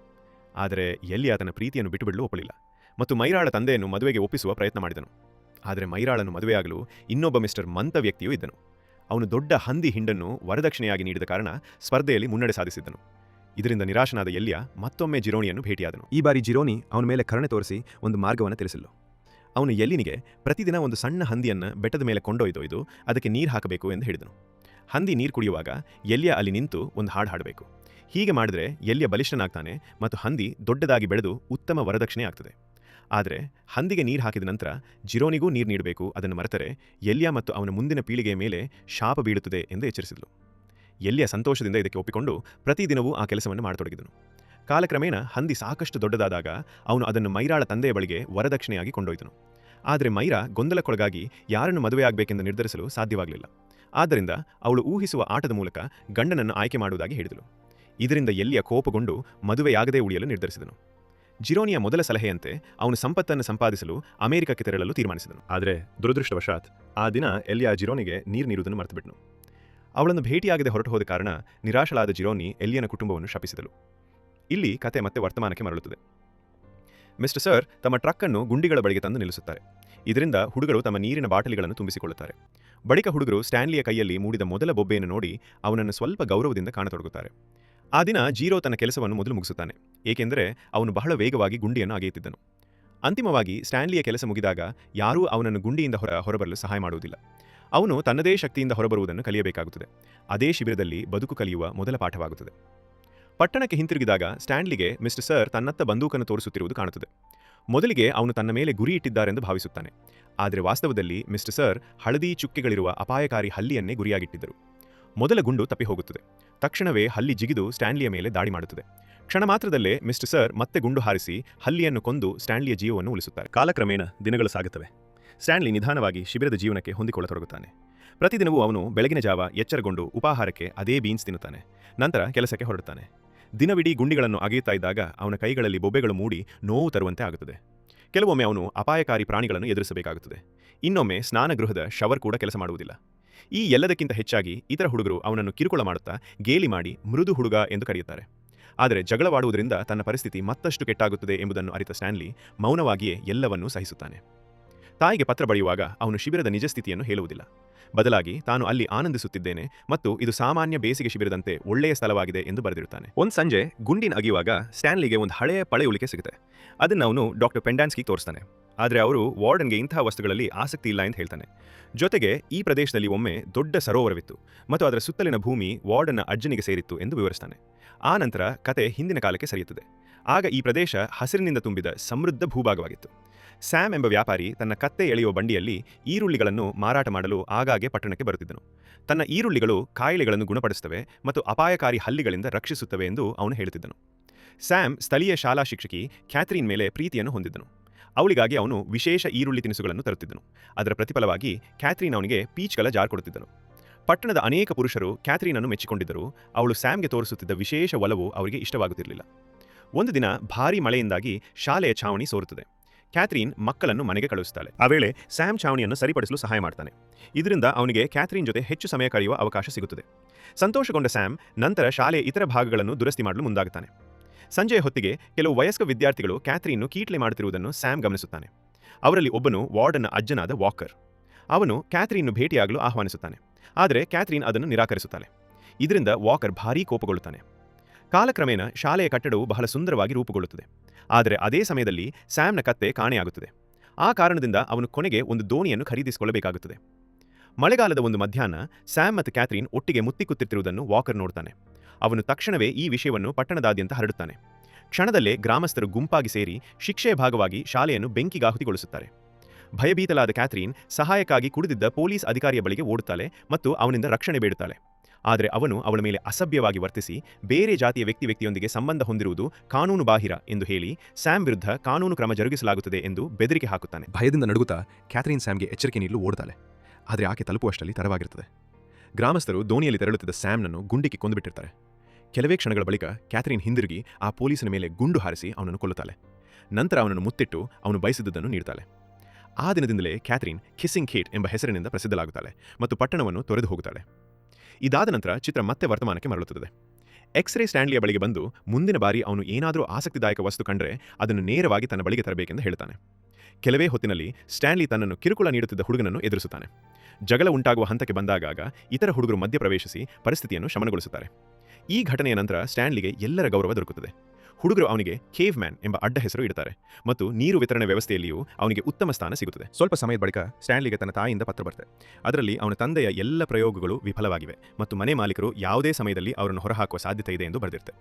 ಆದರೆ ಎಲ್ಯ ತನ್ನ ಪ್ರೀತಿಯನ್ನು ಬಿಟ್ಟುಬಿಡಲು ಒಪ್ಪಲಿಲ್ಲ ಮತ್ತು ಮೈರಾಳ ತಂದೆಯನ್ನು ಮದುವೆಗೆ ಒಪ್ಪಿಸುವ ಪ್ರಯತ್ನ ಮಾಡಿದನು. ಆದರೆ ಮೈರಾಳನ್ನು ಮದುವೆಯಾಗಲು ಇನ್ನೊಬ್ಬ ಮಿಸ್ಟರ್ ಮಂತ ವ್ಯಕ್ತಿಯೂ ಇದ್ದನು. ಅವನು ದೊಡ್ಡ ಹಂದಿ ಹಿಂಡನ್ನು ವರದಕ್ಷಿಣೆಯಾಗಿ ನೀಡಿದ ಕಾರಣ ಸ್ಪರ್ಧೆಯಲ್ಲಿ ಮುನ್ನಡೆ ಸಾಧಿಸಿದ್ದನು. ಇದರಿಂದ ನಿರಾಶನಾದ ಎಲ್ಯ ಮತ್ತೊಮ್ಮೆ ಜಿರೋನಿಯನ್ನು ಭೇಟಿಯಾದನು. ಈ ಬಾರಿ ಜಿರೋನಿ ಅವನ ಮೇಲೆ ಕರುಣೆ ತೋರಿಸಿ ಒಂದು ಮಾರ್ಗವನ್ನು ತಿಳಿಸಲು. ಅವನು ಎಲ್ಲಿನಿಗೆ ಪ್ರತಿದಿನ ಒಂದು ಸಣ್ಣ ಹಂದಿಯನ್ನು ಬೆಟ್ಟದ ಮೇಲೆ ಕೊಂಡೊಯ್ದೊಯ್ದು ಅದಕ್ಕೆ ನೀರು ಹಾಕಬೇಕು ಎಂದು ಹೇಳಿದನು. ಹಂದಿ ನೀರು ಕುಡಿಯುವಾಗ ಎಲ್ಯ ಅಲ್ಲಿ ನಿಂತು ಒಂದು ಹಾಡು ಹಾಡಬೇಕು. ಹೀಗೆ ಮಾಡಿದ್ರೆ ಎಲ್ಯ ಬಲಿಷ್ಠನಾಗ್ತಾನೆ ಮತ್ತು ಹಂದಿ ದೊಡ್ಡದಾಗಿ ಬೆಳೆದು ಉತ್ತಮ ವರದಕ್ಷಿಣೆ ಆಗ್ತದೆ. ಆದರೆ ಹಂದಿಗೆ ನೀರು ಹಾಕಿದ ನಂತರ ಜಿರೋನಿಗೂ ನೀರು ನೀಡಬೇಕು, ಅದನ್ನು ಮರೆತರೆ ಎಲ್ಯ ಮತ್ತು ಅವನ ಮುಂದಿನ ಪೀಳಿಗೆಯ ಮೇಲೆ ಶಾಪ ಬೀಳುತ್ತದೆ ಎಂದು ಎಚ್ಚರಿಸಿದಳು. ಎಲ್ಯ ಸಂತೋಷದಿಂದ ಇದಕ್ಕೆ ಒಪ್ಪಿಕೊಂಡು ಪ್ರತಿದಿನವೂ ಆ ಕೆಲಸವನ್ನು ಮಾಡತೊಡಗಿದನು. ಕಾಲಕ್ರಮೇಣ ಹಂದಿ ಸಾಕಷ್ಟು ದೊಡ್ಡದಾದಾಗ ಅವನು ಅದನ್ನು ಮೈರಾಳ ತಂದೆಯ ಬಳಿಗೆ ವರದಕ್ಷಿಣೆಯಾಗಿ ಕೊಂಡೊಯ್ದನು. ಆದರೆ ಮೈರಾ ಗೊಂದಲಕ್ಕೊಳಗಾಗಿ ಯಾರನ್ನು ಮದುವೆಯಾಗಬೇಕೆಂದು ನಿರ್ಧರಿಸಲು ಸಾಧ್ಯವಾಗಲಿಲ್ಲ. ಆದ್ದರಿಂದ ಅವಳು ಊಹಿಸುವ ಆಟದ ಮೂಲಕ ಗಂಡನನ್ನು ಆಯ್ಕೆ ಮಾಡುವುದಾಗಿ ಹೇಳಿದಳು. ಇದರಿಂದ ಎಲ್ಯ ಕೋಪಗೊಂಡು ಮದುವೆಯಾಗದೇ ಉಳಿಯಲು ನಿರ್ಧರಿಸಿದನು. ಜಿರೋನಿಯ ಮೊದಲ ಸಲಹೆಯಂತೆ ಅವನು ಸಂಪತ್ತನ್ನು ಸಂಪಾದಿಸಲು ಅಮೆರಿಕಕ್ಕೆ ತೆರಳಲು ತೀರ್ಮಾನಿಸಿದನು. ಆದರೆ ದುರದೃಷ್ಟವಶಾತ್ ಆ ದಿನ ಎಲ್ಯ ಜಿರೋನಿಗೆ ನೀರು ನೀಡುವುದನ್ನು ಮರೆತುಬಿಟ್ಟನು. ಅವಳನ್ನು ಭೇಟಿಯಾಗದೆ ಹೊರಟು ಹೋದ ಕಾರಣ ನಿರಾಶಳಾದ ಜಿರೋನಿ ಎಲ್ಯನ ಕುಟುಂಬವನ್ನು ಶಪಿಸಿದಳು. ಇಲ್ಲಿ ಕತೆ ಮತ್ತೆ ವರ್ತಮಾನಕ್ಕೆ ಮರಳುತ್ತದೆ. ಮಿಸ್ಟರ್ ಸರ್ ತಮ್ಮ ಟ್ರಕ್ಕನ್ನು ಗುಂಡಿಗಳ ಬಳಿಗೆ ತಂದು ನಿಲ್ಲಿಸುತ್ತಾರೆ. ಇದರಿಂದ ಹುಡುಗರು ತಮ್ಮ ನೀರಿನ ಬಾಟಲಿಗಳನ್ನು ತುಂಬಿಸಿಕೊಳ್ಳುತ್ತಾರೆ. ಬಳಿಕ ಹುಡುಗರು ಸ್ಟ್ಯಾನ್ಲಿಯ ಕೈಯಲ್ಲಿ ಮೂಡಿದ ಮೊದಲ ಬೊಬ್ಬೆಯನ್ನು ನೋಡಿ ಅವನನ್ನು ಸ್ವಲ್ಪ ಗೌರವದಿಂದ ಕಾಣತೊಡಗುತ್ತಾರೆ. ಆ ದಿನ ಜೀರೋ ತನ್ನ ಕೆಲಸವನ್ನು ಮೊದಲು ಮುಗಿಸುತ್ತಾನೆ, ಏಕೆಂದರೆ ಅವನು ಬಹಳ ವೇಗವಾಗಿ ಗುಂಡಿಯನ್ನು ಅಗೆಯುತ್ತಿದ್ದನು. ಅಂತಿಮವಾಗಿ ಸ್ಟ್ಯಾನ್ಲಿಯ ಕೆಲಸ ಮುಗಿದಾಗ ಯಾರೂ ಅವನನ್ನು ಗುಂಡಿಯಿಂದ ಹೊರಬರಲು ಸಹಾಯ ಮಾಡುವುದಿಲ್ಲ. ಅವನು ತನ್ನದೇ ಶಕ್ತಿಯಿಂದ ಹೊರಬರುವುದನ್ನು ಕಲಿಯಬೇಕಾಗುತ್ತದೆ. ಅದೇ ಶಿಬಿರದಲ್ಲಿ ಬದುಕು ಕಲಿಯುವ ಮೊದಲ ಪಾಠವಾಗುತ್ತದೆ. ಪಟ್ಟಣಕ್ಕೆ ಹಿಂತಿರುಗಿದಾಗ ಸ್ಟ್ಯಾನ್ಲಿಗೆ ಮಿಸ್ಟರ್ ಸರ್ ತನ್ನತ್ತ ಬಂದೂಕನ್ನು ತೋರಿಸುತ್ತಿರುವುದು ಕಾಣುತ್ತದೆ. ಮೊದಲಿಗೆ ಅವನು ತನ್ನ ಮೇಲೆ ಗುರಿ ಇಟ್ಟಿದ್ದಾರೆಂದು ಭಾವಿಸುತ್ತಾನೆ. ಆದರೆ ವಾಸ್ತವದಲ್ಲಿ ಮಿಸ್ಟರ್ ಸರ್ ಹಳದಿ ಚುಕ್ಕೆಗಳಿರುವ ಅಪಾಯಕಾರಿ ಹಲ್ಲಿಯನ್ನೇ ಗುರಿಯಾಗಿಟ್ಟಿದ್ದರು. ಮೊದಲ ಗುಂಡು ತಪ್ಪಿ ಹೋಗುತ್ತದೆ. ತಕ್ಷಣವೇ ಹಲ್ಲಿ ಜಿಗಿದು ಸ್ಟ್ಯಾನ್ಲಿಯ ಮೇಲೆ ದಾಳಿ ಮಾಡುತ್ತದೆ. ಕ್ಷಣ ಮಾತ್ರದಲ್ಲೇ ಮಿಸ್ಟರ್ ಸರ್ ಮತ್ತೆ ಗುಂಡು ಹಾರಿಸಿ ಹಲ್ಲಿಯನ್ನು ಕೊಂದು ಸ್ಟ್ಯಾನ್ಲಿಯ ಜೀವವನ್ನು ಉಳಿಸುತ್ತಾರೆ. ಕಾಲಕ್ರಮೇಣ ದಿನಗಳು ಸಾಗುತ್ತವೆ. ಸ್ಟ್ಯಾನ್ಲಿ ನಿಧಾನವಾಗಿ ಶಿಬಿರದ ಜೀವನಕ್ಕೆ ಹೊಂದಿಕೊಳ್ಳತೊಡಗುತ್ತಾನೆ. ಪ್ರತಿದಿನವೂ ಅವನು ಬೆಳಗಿನ ಜಾವ ಎಚ್ಚರಗೊಂಡು ಉಪಾಹಾರಕ್ಕೆ ಅದೇ ಬೀನ್ಸ್ ತಿನ್ನುತ್ತಾನೆ. ನಂತರ ಕೆಲಸಕ್ಕೆ ಹೊರಡುತ್ತಾನೆ. ದಿನವಿಡೀ ಗುಂಡಿಗಳನ್ನು ಅಗೆಯುತ್ತಾ ಇದ್ದಾಗ ಅವನ ಕೈಗಳಲ್ಲಿ ಬೊಬ್ಬೆಗಳು ಮೂಡಿ ನೋವು ತರುವಂತೆ ಆಗುತ್ತದೆ. ಕೆಲವೊಮ್ಮೆ ಅವನು ಅಪಾಯಕಾರಿ ಪ್ರಾಣಿಗಳನ್ನು ಎದುರಿಸಬೇಕಾಗುತ್ತದೆ. ಇನ್ನೊಮ್ಮೆ ಸ್ನಾನಗೃಹದ ಶವರ್ ಕೂಡ ಕೆಲಸ ಮಾಡುವುದಿಲ್ಲ. ಈ ಎಲ್ಲದಕ್ಕಿಂತ ಹೆಚ್ಚಾಗಿ ಇತರ ಹುಡುಗರು ಅವನನ್ನು ಕಿರುಕುಳ ಮಾಡುತ್ತಾ ಗೇಲಿ ಮಾಡಿ ಮೃದು ಹುಡುಗ ಎಂದು ಕರೆಯುತ್ತಾರೆ. ಆದರೆ ಜಗಳವಾಡುವುದರಿಂದ ತನ್ನ ಪರಿಸ್ಥಿತಿ ಮತ್ತಷ್ಟು ಕೆಟ್ಟಾಗುತ್ತದೆ ಎಂಬುದನ್ನು ಅರಿತ ಸ್ಟ್ಯಾನ್ಲಿ ಮೌನವಾಗಿಯೇ ಎಲ್ಲವನ್ನೂ ಸಹಿಸುತ್ತಾನೆ. ತಾಯಿಗೆ ಪತ್ರ ಬರೆಯುವಾಗ ಅವನು ಶಿಬಿರದ ನಿಜ ಸ್ಥಿತಿಯನ್ನು ಹೇಳುವುದಿಲ್ಲ. ಬದಲಾಗಿ ತಾನು ಅಲ್ಲಿ ಆನಂದಿಸುತ್ತಿದ್ದೇನೆ ಮತ್ತು ಇದು ಸಾಮಾನ್ಯ ಬೇಸಿಗೆ ಶಿಬಿರದಂತೆ ಒಳ್ಳೆಯ ಸ್ಥಳವಾಗಿದೆ ಎಂದು ಬರೆದಿರುತ್ತಾನೆ. ಒಂದು ಸಂಜೆ ಗುಂಡಿನ ಅಗಿಯುವಾಗ ಸ್ಟ್ಯಾನ್ಲಿಗೆ ಒಂದು ಹಳೆಯ ಪಳೆಯುಳಿಕೆ ಸಿಗುತ್ತೆ. ಅದನ್ನು ಅವನು ಡಾಕ್ಟರ್ ಪೆಂಡಾನ್ಸ್ಕಿಗೆ ತೋರಿಸ್ತಾನೆ. ಆದರೆ ಅವರು ವಾರ್ಡನ್ಗೆ ಇಂತಹ ವಸ್ತುಗಳಲ್ಲಿ ಆಸಕ್ತಿ ಇಲ್ಲ ಎಂದು ಹೇಳ್ತಾನೆ. ಜೊತೆಗೆ ಈ ಪ್ರದೇಶದಲ್ಲಿ ಒಮ್ಮೆ ದೊಡ್ಡ ಸರೋವರವಿತ್ತು ಮತ್ತು ಅದರ ಸುತ್ತಲಿನ ಭೂಮಿ ವಾರ್ಡನ್ನ ಅಜ್ಜನಿಗೆ ಸೇರಿತ್ತು ಎಂದು ವಿವರಿಸ್ತಾನೆ. ಆ ನಂತರ ಕತೆ ಹಿಂದಿನ ಕಾಲಕ್ಕೆ ಸರಿಯುತ್ತದೆ. ಆಗ ಈ ಪ್ರದೇಶ ಹಸಿರಿನಿಂದ ತುಂಬಿದ ಸಮೃದ್ಧ ಭೂಭಾಗವಾಗಿತ್ತು. ಸ್ಯಾಮ್ ಎಂಬ ವ್ಯಾಪಾರಿ ತನ್ನ ಕತ್ತೆ ಎಳೆಯುವ ಬಂಡಿಯಲ್ಲಿ ಈರುಳ್ಳಿಗಳನ್ನು ಮಾರಾಟ ಮಾಡಲು ಆಗಾಗ್ಗೆ ಪಟ್ಟಣಕ್ಕೆ ಬರುತ್ತಿದ್ದನು. ತನ್ನ ಈರುಳ್ಳಿಗಳು ಕಾಯಿಲೆಗಳನ್ನು ಗುಣಪಡಿಸುತ್ತವೆ ಮತ್ತು ಅಪಾಯಕಾರಿ ಹಲ್ಲಿಗಳಿಂದ ರಕ್ಷಿಸುತ್ತವೆ ಎಂದು ಅವನು ಹೇಳುತ್ತಿದ್ದನು. ಸ್ಯಾಮ್ ಸ್ಥಳೀಯ ಶಾಲಾ ಶಿಕ್ಷಕಿ ಕ್ಯಾಥರೀನ್ ಮೇಲೆ ಪ್ರೀತಿಯನ್ನು ಹೊಂದಿದ್ದನು. ಅವಳಿಗಾಗಿ ಅವನು ವಿಶೇಷ ಈರುಳ್ಳಿ ತಿನಿಸುಗಳನ್ನು ತರುತ್ತಿದ್ದನು. ಅದರ ಪ್ರತಿಫಲವಾಗಿ ಕ್ಯಾಥರೀನ್ ಅವನಿಗೆ ಪೀಚ್ಗಳ ಜಾರ್ ಕೊಡುತ್ತಿದ್ದನು. ಪಟ್ಟಣದ ಅನೇಕ ಪುರುಷರು ಕ್ಯಾಥರೀನನ್ನು ಮೆಚ್ಚಿಕೊಂಡಿದ್ದರು. ಅವಳು ಸ್ಯಾಮ್ಗೆ ತೋರಿಸುತ್ತಿದ್ದ ವಿಶೇಷ ಒಲವು ಅವರಿಗೆ ಇಷ್ಟವಾಗುತ್ತಿರಲಿಲ್ಲ. ಒಂದು ದಿನ ಭಾರೀ ಮಳೆಯಿಂದಾಗಿ ಶಾಲೆಯ ಛಾವಣಿ ಸೋರುತ್ತದೆ. ಕ್ಯಾಥರೀನ್ ಮಕ್ಕಳನ್ನು ಮನೆಗೆ ಕಳುಹಿಸುತ್ತಾಳೆ. ಆ ವೇಳೆ ಸ್ಯಾಮ್ ಛಾವಣಿಯನ್ನು ಸರಿಪಡಿಸಲು ಸಹಾಯ ಮಾಡ್ತಾನೆ. ಇದರಿಂದ ಅವನಿಗೆ ಕ್ಯಾಥರೀನ್ ಜೊತೆ ಹೆಚ್ಚು ಸಮಯ ಕಳೆಯುವ ಅವಕಾಶ ಸಿಗುತ್ತದೆ. ಸಂತೋಷಗೊಂಡ ಸ್ಯಾಮ್ ನಂತರ ಶಾಲೆಯ ಇತರ ಭಾಗಗಳನ್ನು ದುರಸ್ತಿ ಮಾಡಲು ಮುಂದಾಗುತ್ತಾನೆ. ಸಂಜೆಯ ಹೊತ್ತಿಗೆ ಕೆಲವು ವಯಸ್ಕ ವಿದ್ಯಾರ್ಥಿಗಳು ಕ್ಯಾಥರೀನ್ನು ಕೀಟ್ಲೆ ಮಾಡುತ್ತಿರುವುದನ್ನು ಸ್ಯಾಮ್ ಗಮನಿಸುತ್ತಾನೆ. ಅವರಲ್ಲಿ ಒಬ್ಬನು ವಾರ್ಡನ್ನ ಅಜ್ಜನಾದ ವಾಕರ್. ಅವನು ಕ್ಯಾಥರೀನ್ನು ಭೇಟಿಯಾಗಲು ಆಹ್ವಾನಿಸುತ್ತಾನೆ. ಆದರೆ ಕ್ಯಾಥರೀನ್ ಅದನ್ನು ನಿರಾಕರಿಸುತ್ತಾಳೆ. ಇದರಿಂದ ವಾಕರ್ ಭಾರೀ ಕೋಪಗೊಳ್ಳುತ್ತಾನೆ. ಕಾಲಕ್ರಮೇಣ ಶಾಲೆಯ ಕಟ್ಟಡವು ಬಹಳ ಸುಂದರವಾಗಿ ರೂಪುಗೊಳ್ಳುತ್ತದೆ. ಆದರೆ ಅದೇ ಸಮಯದಲ್ಲಿ ಸ್ಯಾಮ್ನ ಕತ್ತೆ ಕಾಣೆಯಾಗುತ್ತದೆ. ಆ ಕಾರಣದಿಂದ ಅವನು ಕೊನೆಗೆ ಒಂದು ದೋಣಿಯನ್ನು ಖರೀದಿಸಿಕೊಳ್ಳಬೇಕಾಗುತ್ತದೆ. ಮಳೆಗಾಲದ ಒಂದು ಮಧ್ಯಾಹ್ನ ಸ್ಯಾಮ್ ಮತ್ತು ಕ್ಯಾಥರೀನ್ ಒಟ್ಟಿಗೆ ಮುತ್ತಿಕ್ಕುತ್ತಿರುವುದನ್ನು ವಾಕರ್ ನೋಡ್ತಾನೆ. ಅವನು ತಕ್ಷಣವೇ ಈ ವಿಷಯವನ್ನು ಪಟ್ಟಣದಾದ್ಯಂತ ಹರಡುತ್ತಾನೆ. ಕ್ಷಣದಲ್ಲೇ ಗ್ರಾಮಸ್ಥರು ಗುಂಪಾಗಿ ಸೇರಿ ಶಿಕ್ಷೆಯ ಭಾಗವಾಗಿ ಶಾಲೆಯನ್ನು ಬೆಂಕಿಗಾಹುತಿಗೊಳಿಸುತ್ತಾರೆ. ಭಯಭೀತಲಾದ ಕ್ಯಾಥರೀನ್ ಸಹಾಯಕ್ಕಾಗಿ ಕುಡಿದಿದ್ದ ಪೊಲೀಸ್ ಅಧಿಕಾರಿಯ ಬಳಿಗೆ ಓಡುತ್ತಾಳೆ ಮತ್ತು ಅವನಿಂದ ರಕ್ಷಣೆ ಬೇಡುತ್ತಾಳೆ. ಆದರೆ ಅವನು ಅವಳ ಮೇಲೆ ಅಸಭ್ಯವಾಗಿ ವರ್ತಿಸಿ ಬೇರೆ ಜಾತಿಯ ವ್ಯಕ್ತಿಯೊಂದಿಗೆ ಸಂಬಂಧ ಹೊಂದಿರುವುದು ಕಾನೂನು ಬಾಹಿರ ಎಂದು ಹೇಳಿ ಸ್ಯಾಮ್ ವಿರುದ್ಧ ಕಾನೂನು ಕ್ರಮ ಜರುಗಿಸಲಾಗುತ್ತದೆ ಎಂದು ಬೆದರಿಕೆ ಹಾಕುತ್ತಾನೆ. ಭಯದಿಂದ ನಡುಗುತ್ತಾ ಕ್ಯಾಥರೀನ್ ಸ್ಯಾಮ್ಗೆ ಎಚ್ಚರಿಕೆ ನೀಡಲು ಓಡುತ್ತಾಳೆ. ಆದರೆ ಆಕೆ ತಲುಪುವಷ್ಟರಲ್ಲಿ ತಡವಾಗಿರುತ್ತದೆ. ಗ್ರಾಮಸ್ಥರು ದೋಣಿಯಲ್ಲಿ ತೆರಳುತ್ತಿದ್ದ ಸ್ಯಾಮ್ನನ್ನು ಗುಂಡಿಕ್ಕಿ ಕೊಂದುಬಿಟ್ಟಿರ್ತಾರೆ. ಕೆಲವೇ ಕ್ಷಣಗಳ ಬಳಿಕ ಕ್ಯಾಥರಿನ್ ಹಿಂದಿರುಗಿ ಆ ಪೊಲೀಸನ ಮೇಲೆ ಗುಂಡು ಹಾರಿಸಿ ಅವನನ್ನು ಕೊಲ್ಲುತ್ತಾಳೆ. ನಂತರ ಅವನನ್ನು ಮುತ್ತಿಟ್ಟು ಅವನು ಬಯಸಿದ್ದನ್ನು ನೀಡುತ್ತಾಳೆ. ಆ ದಿನದಿಂದಲೇ ಕ್ಯಾಥರಿನ್ ಕಿಸ್ಸಿಂಗ್ ಕೇಟ್ ಎಂಬ ಹೆಸರಿನಿಂದ ಪ್ರಸಿದ್ಧಳಾಗುತ್ತಾಳೆ ಮತ್ತು ಪಟ್ಟಣವನ್ನು ತೊರೆದು ಹೋಗುತ್ತಾಳೆ. ಇದಾದ ನಂತರ ಚಿತ್ರ ಮತ್ತೆ ವರ್ತಮಾನಕ್ಕೆ ಮರಳುತ್ತದೆ. ಎಕ್ಸ್ರೇ ಸ್ಟ್ಯಾನ್ಲಿಯ ಬಳಿಗೆ ಬಂದು ಮುಂದಿನ ಬಾರಿ ಅವನು ಏನಾದರೂ ಆಸಕ್ತಿದಾಯಕ ವಸ್ತು ಕಂಡ್ರೆ ಅದನ್ನು ನೇರವಾಗಿ ತನ್ನ ಬಳಿಗೆ ತರಬೇಕೆಂದು ಹೇಳ್ತಾನೆ. ಕೆಲವೇ ಹೊತ್ತಿನಲ್ಲಿ ಸ್ಟ್ಯಾನ್ಲಿ ತನ್ನನ್ನು ಕಿರುಕುಳ ನೀಡುತ್ತಿದ್ದ ಹುಡುಗನನ್ನು ಎದುರಿಸುತ್ತಾನೆ. ಜಗಳ ಉಂಟಾಗುವ ಹಂತಕ್ಕೆ ಬಂದಾಗ ಇತರ ಹುಡುಗರು ಮಧ್ಯಪ್ರವೇಶಿಸಿ ಪರಿಸ್ಥಿತಿಯನ್ನು ಶಮನಗೊಳಿಸುತ್ತಾರೆ. ಈ ಘಟನೆಯ ನಂತರ ಸ್ಟ್ಯಾನ್ಲಿಗೆ ಎಲ್ಲರ ಗೌರವ ದೊರಕುತ್ತದೆ. ಹುಡುಗರು ಅವನಿಗೆ ಕೇವ್ ಮ್ಯಾನ್ ಎಂಬ ಅಡ್ಡ ಹೆಸರು ಇಡುತ್ತಾರೆ ಮತ್ತು ನೀರು ವಿತರಣೆ ವ್ಯವಸ್ಥೆಯಲ್ಲಿಯೂ ಅವನಿಗೆ ಉತ್ತಮ ಸ್ಥಾನ ಸಿಗುತ್ತದೆ. ಸ್ವಲ್ಪ ಸಮಯದ ಬಳಿಕ ಸ್ಟ್ಯಾನ್ಲಿಗೆ ತನ್ನ ತಾಯಿಯಿಂದ ಪತ್ರ ಬರುತ್ತೆ. ಅದರಲ್ಲಿ ಅವನ ತಂದೆಯ ಎಲ್ಲ ಪ್ರಯೋಗಗಳು ವಿಫಲವಾಗಿವೆ ಮತ್ತು ಮನೆ ಮಾಲೀಕರು ಯಾವುದೇ ಸಮಯದಲ್ಲಿ ಅವರನ್ನು ಹೊರಹಾಕುವ ಸಾಧ್ಯತೆ ಇದೆ ಎಂದು ಬರೆದಿರುತ್ತೆ.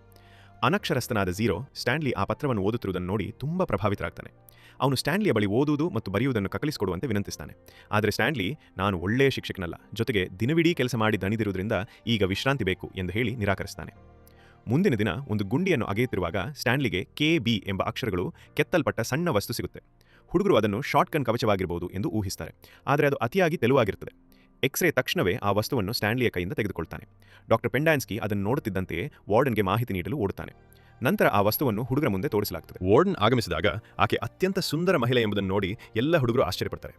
ಅನಕ್ಷರಸ್ಥನಾದ ಝೀರೋ ಸ್ಟ್ಯಾನ್ಲಿ ಆ ಪತ್ರವನ್ನು ಓದುತ್ತಿರುವುದನ್ನು ನೋಡಿ ತುಂಬಾ ಪ್ರಭಾವಿತರಾಗ್ತಾನೆ. ಅವನು ಸ್ಟ್ಯಾನ್ಲಿಯ ಬಳಿ ಓದುವುದು ಮತ್ತು ಬರೆಯುವುದನ್ನು ಕಲಿಸಿಕೊಡುವಂತೆ ವಿನಂತಿಸ್ತಾನೆ. ಆದರೆ ಸ್ಟ್ಯಾನ್ಲಿ, ನಾನು ಒಳ್ಳೆಯ ಶಿಕ್ಷಕನಲ್ಲ, ಜೊತೆಗೆ ದಿನವಿಡೀ ಕೆಲಸ ಮಾಡಿ ದಣಿದಿರುವುದರಿಂದ ಈಗ ವಿಶ್ರಾಂತಿ ಬೇಕು ಎಂದು ಹೇಳಿ ನಿರಾಕರಿಸ್ತಾನೆ. ಮುಂದಿನ ದಿನ ಒಂದು ಗುಂಡಿಯನ್ನು ಅಗೆಯುತ್ತಿರುವಾಗ ಸ್ಟ್ಯಾನ್ಲಿಗೆ KB ಎಂಬ ಅಕ್ಷರಗಳು ಕೆತ್ತಲ್ಪಟ್ಟ ಸಣ್ಣ ವಸ್ತು ಸಿಗುತ್ತೆ. ಹುಡುಗರು ಅದನ್ನು ಶಾರ್ಟ್ಗನ್ ಕವಚವಾಗಿರಬಹುದು ಎಂದು ಊಹಿಸ್ತಾರೆ, ಆದರೆ ಅದು ಅತಿಯಾಗಿ ತೆಳುವಾಗಿರುತ್ತದೆ. ಎಕ್ಸ್ರೇ ತಕ್ಷಣವೇ ಆ ವಸ್ತುವನ್ನು ಸ್ಟ್ಯಾನ್ಲಿಯ ಕೈಯಿಂದ ತೆಗೆದುಕೊಳ್ತಾನೆ. ಡಾಕ್ಟರ್ ಪೆಂಡಾನ್ಸ್ಕಿ ಅದನ್ನು ನೋಡುತ್ತಿದ್ದಂತೆಯೇ ವಾರ್ಡನ್ಗೆ ಮಾಹಿತಿ ನೀಡಲು ಓಡುತ್ತಾನೆ. ನಂತರ ಆ ವಸ್ತುವನ್ನು ಹುಡುಗರ ಮುಂದೆ ತೋರಿಸಲಾಗುತ್ತದೆ. ವಾರ್ಡನ್ ಆಗಮಿಸಿದಾಗ ಆಕೆ ಅತ್ಯಂತ ಸುಂದರ ಮಹಿಳೆ ಎಂಬುದನ್ನು ನೋಡಿ ಎಲ್ಲ ಹುಡುಗರು ಆಶ್ಚರ್ಯಪಡ್ತಾರೆ.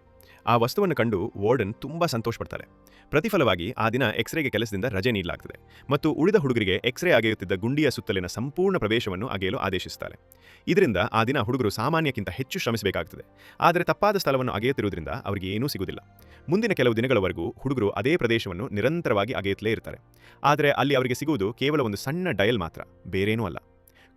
ಆ ವಸ್ತುವನ್ನು ಕಂಡು ವಾರ್ಡನ್ ತುಂಬಾ ಸಂತೋಷಪಡ್ತಾರೆ. ಪ್ರತಿಫಲವಾಗಿ ಆ ದಿನ ಎಕ್ಸ್ರೇಗೆ ಕೆಲಸದಿಂದ ರಜೆ ನೀಡಲಾಗುತ್ತದೆ ಮತ್ತು ಉಳಿದ ಹುಡುಗರಿಗೆ ಎಕ್ಸ್ರೇ ಅಗೆಯುತ್ತಿದ್ದ ಗುಂಡಿಯ ಸುತ್ತಲಿನ ಸಂಪೂರ್ಣ ಪ್ರವೇಶವನ್ನು ಅಗೆಯಲು ಆದೇಶಿಸುತ್ತಾರೆ. ಇದರಿಂದ ಆ ದಿನ ಹುಡುಗರು ಸಾಮಾನ್ಯಕ್ಕಿಂತ ಹೆಚ್ಚು ಶ್ರಮಿಸಬೇಕಾಗುತ್ತದೆ. ಆದರೆ ತಪ್ಪಾದ ಸ್ಥಳವನ್ನು ಅಗೆಯುತ್ತಿರುವುದರಿಂದ ಅವರಿಗೆ ಏನೂ ಸಿಗುವುದಿಲ್ಲ. ಮುಂದಿನ ಕೆಲವು ದಿನಗಳವರೆಗೂ ಹುಡುಗರು ಅದೇ ಪ್ರದೇಶವನ್ನು ನಿರಂತರವಾಗಿ ಅಗೆಯುತ್ತಲೇ ಇರ್ತಾರೆ. ಆದರೆ ಅಲ್ಲಿ ಅವರಿಗೆ ಸಿಗುವುದು ಕೇವಲ ಒಂದು ಸಣ್ಣ ಡಯಲ್ ಮಾತ್ರ, ಬೇರೇನೂ ಅಲ್ಲ.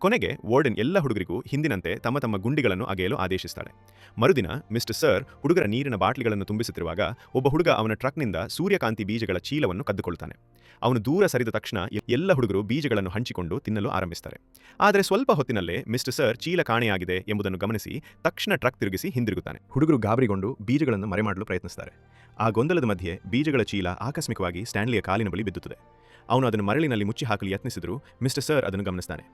ಕೊನೆಗೆ ವಾರ್ಡನ್ ಎಲ್ಲ ಹುಡುಗರಿಗೂ ಹಿಂದಿನಂತೆ ತಮ್ಮ ತಮ್ಮ ಗುಂಡಿಗಳನ್ನು ಅಗೆಯಲು ಆದೇಶಿಸ್ತಾಳೆ. ಮರುದಿನ ಮಿಸ್ಟರ್ ಸರ್ ಹುಡುಗರ ನೀರಿನ ಬಾಟ್ಲಿಗಳನ್ನು ತುಂಬಿಸುತ್ತಿರುವಾಗ ಒಬ್ಬ ಹುಡುಗ ಅವನ ಟ್ರಕ್ನಿಂದ ಸೂರ್ಯಕಾಂತಿ ಬೀಜಗಳ ಚೀಲವನ್ನು ಕದ್ದುಕೊಳ್ತಾನೆ. ಅವನು ದೂರ ಸರಿದ ತಕ್ಷಣ ಎಲ್ಲ ಹುಡುಗರು ಬೀಜಗಳನ್ನು ಹಂಚಿಕೊಂಡು ತಿನ್ನಲು ಆರಂಭಿಸ್ತಾರೆ. ಆದರೆ ಸ್ವಲ್ಪ ಹೊತ್ತಿನಲ್ಲೇ ಮಿಸ್ಟರ್ ಸರ್ ಚೀಲ ಕಾಣೆಯಾಗಿದೆ ಎಂಬುದನ್ನು ಗಮನಿಸಿ ತಕ್ಷಣ ಟ್ರಕ್ ತಿರುಗಿಸಿ ಹಿಂದಿರುಗುತ್ತಾನೆ. ಹುಡುಗರು ಗಾಬರಿಗೊಂಡು ಬೀಜಗಳನ್ನು ಮರೆಮಾಡಲು ಪ್ರಯತ್ನಿಸುತ್ತಾರೆ. ಆ ಗೊಂದಲದ ಮಧ್ಯೆ ಬೀಜಗಳ ಚೀಲ ಆಕಸ್ಮಿಕವಾಗಿ ಸ್ಟ್ಯಾನ್ಲಿಯ ಕಾಲಿನ ಬಳಿ ಬಿದ್ದುತ್ತದೆ. ಅವನು ಅದನ್ನು ಮರಳಿನಲ್ಲಿ ಮುಚ್ಚಿ ಹಾಕಲು ಯತ್ನಿಸಿದರೂ ಮಿಸ್ಟರ್ ಸರ್ ಅದನ್ನು ಗಮನಿಸ್ತಾನೆ.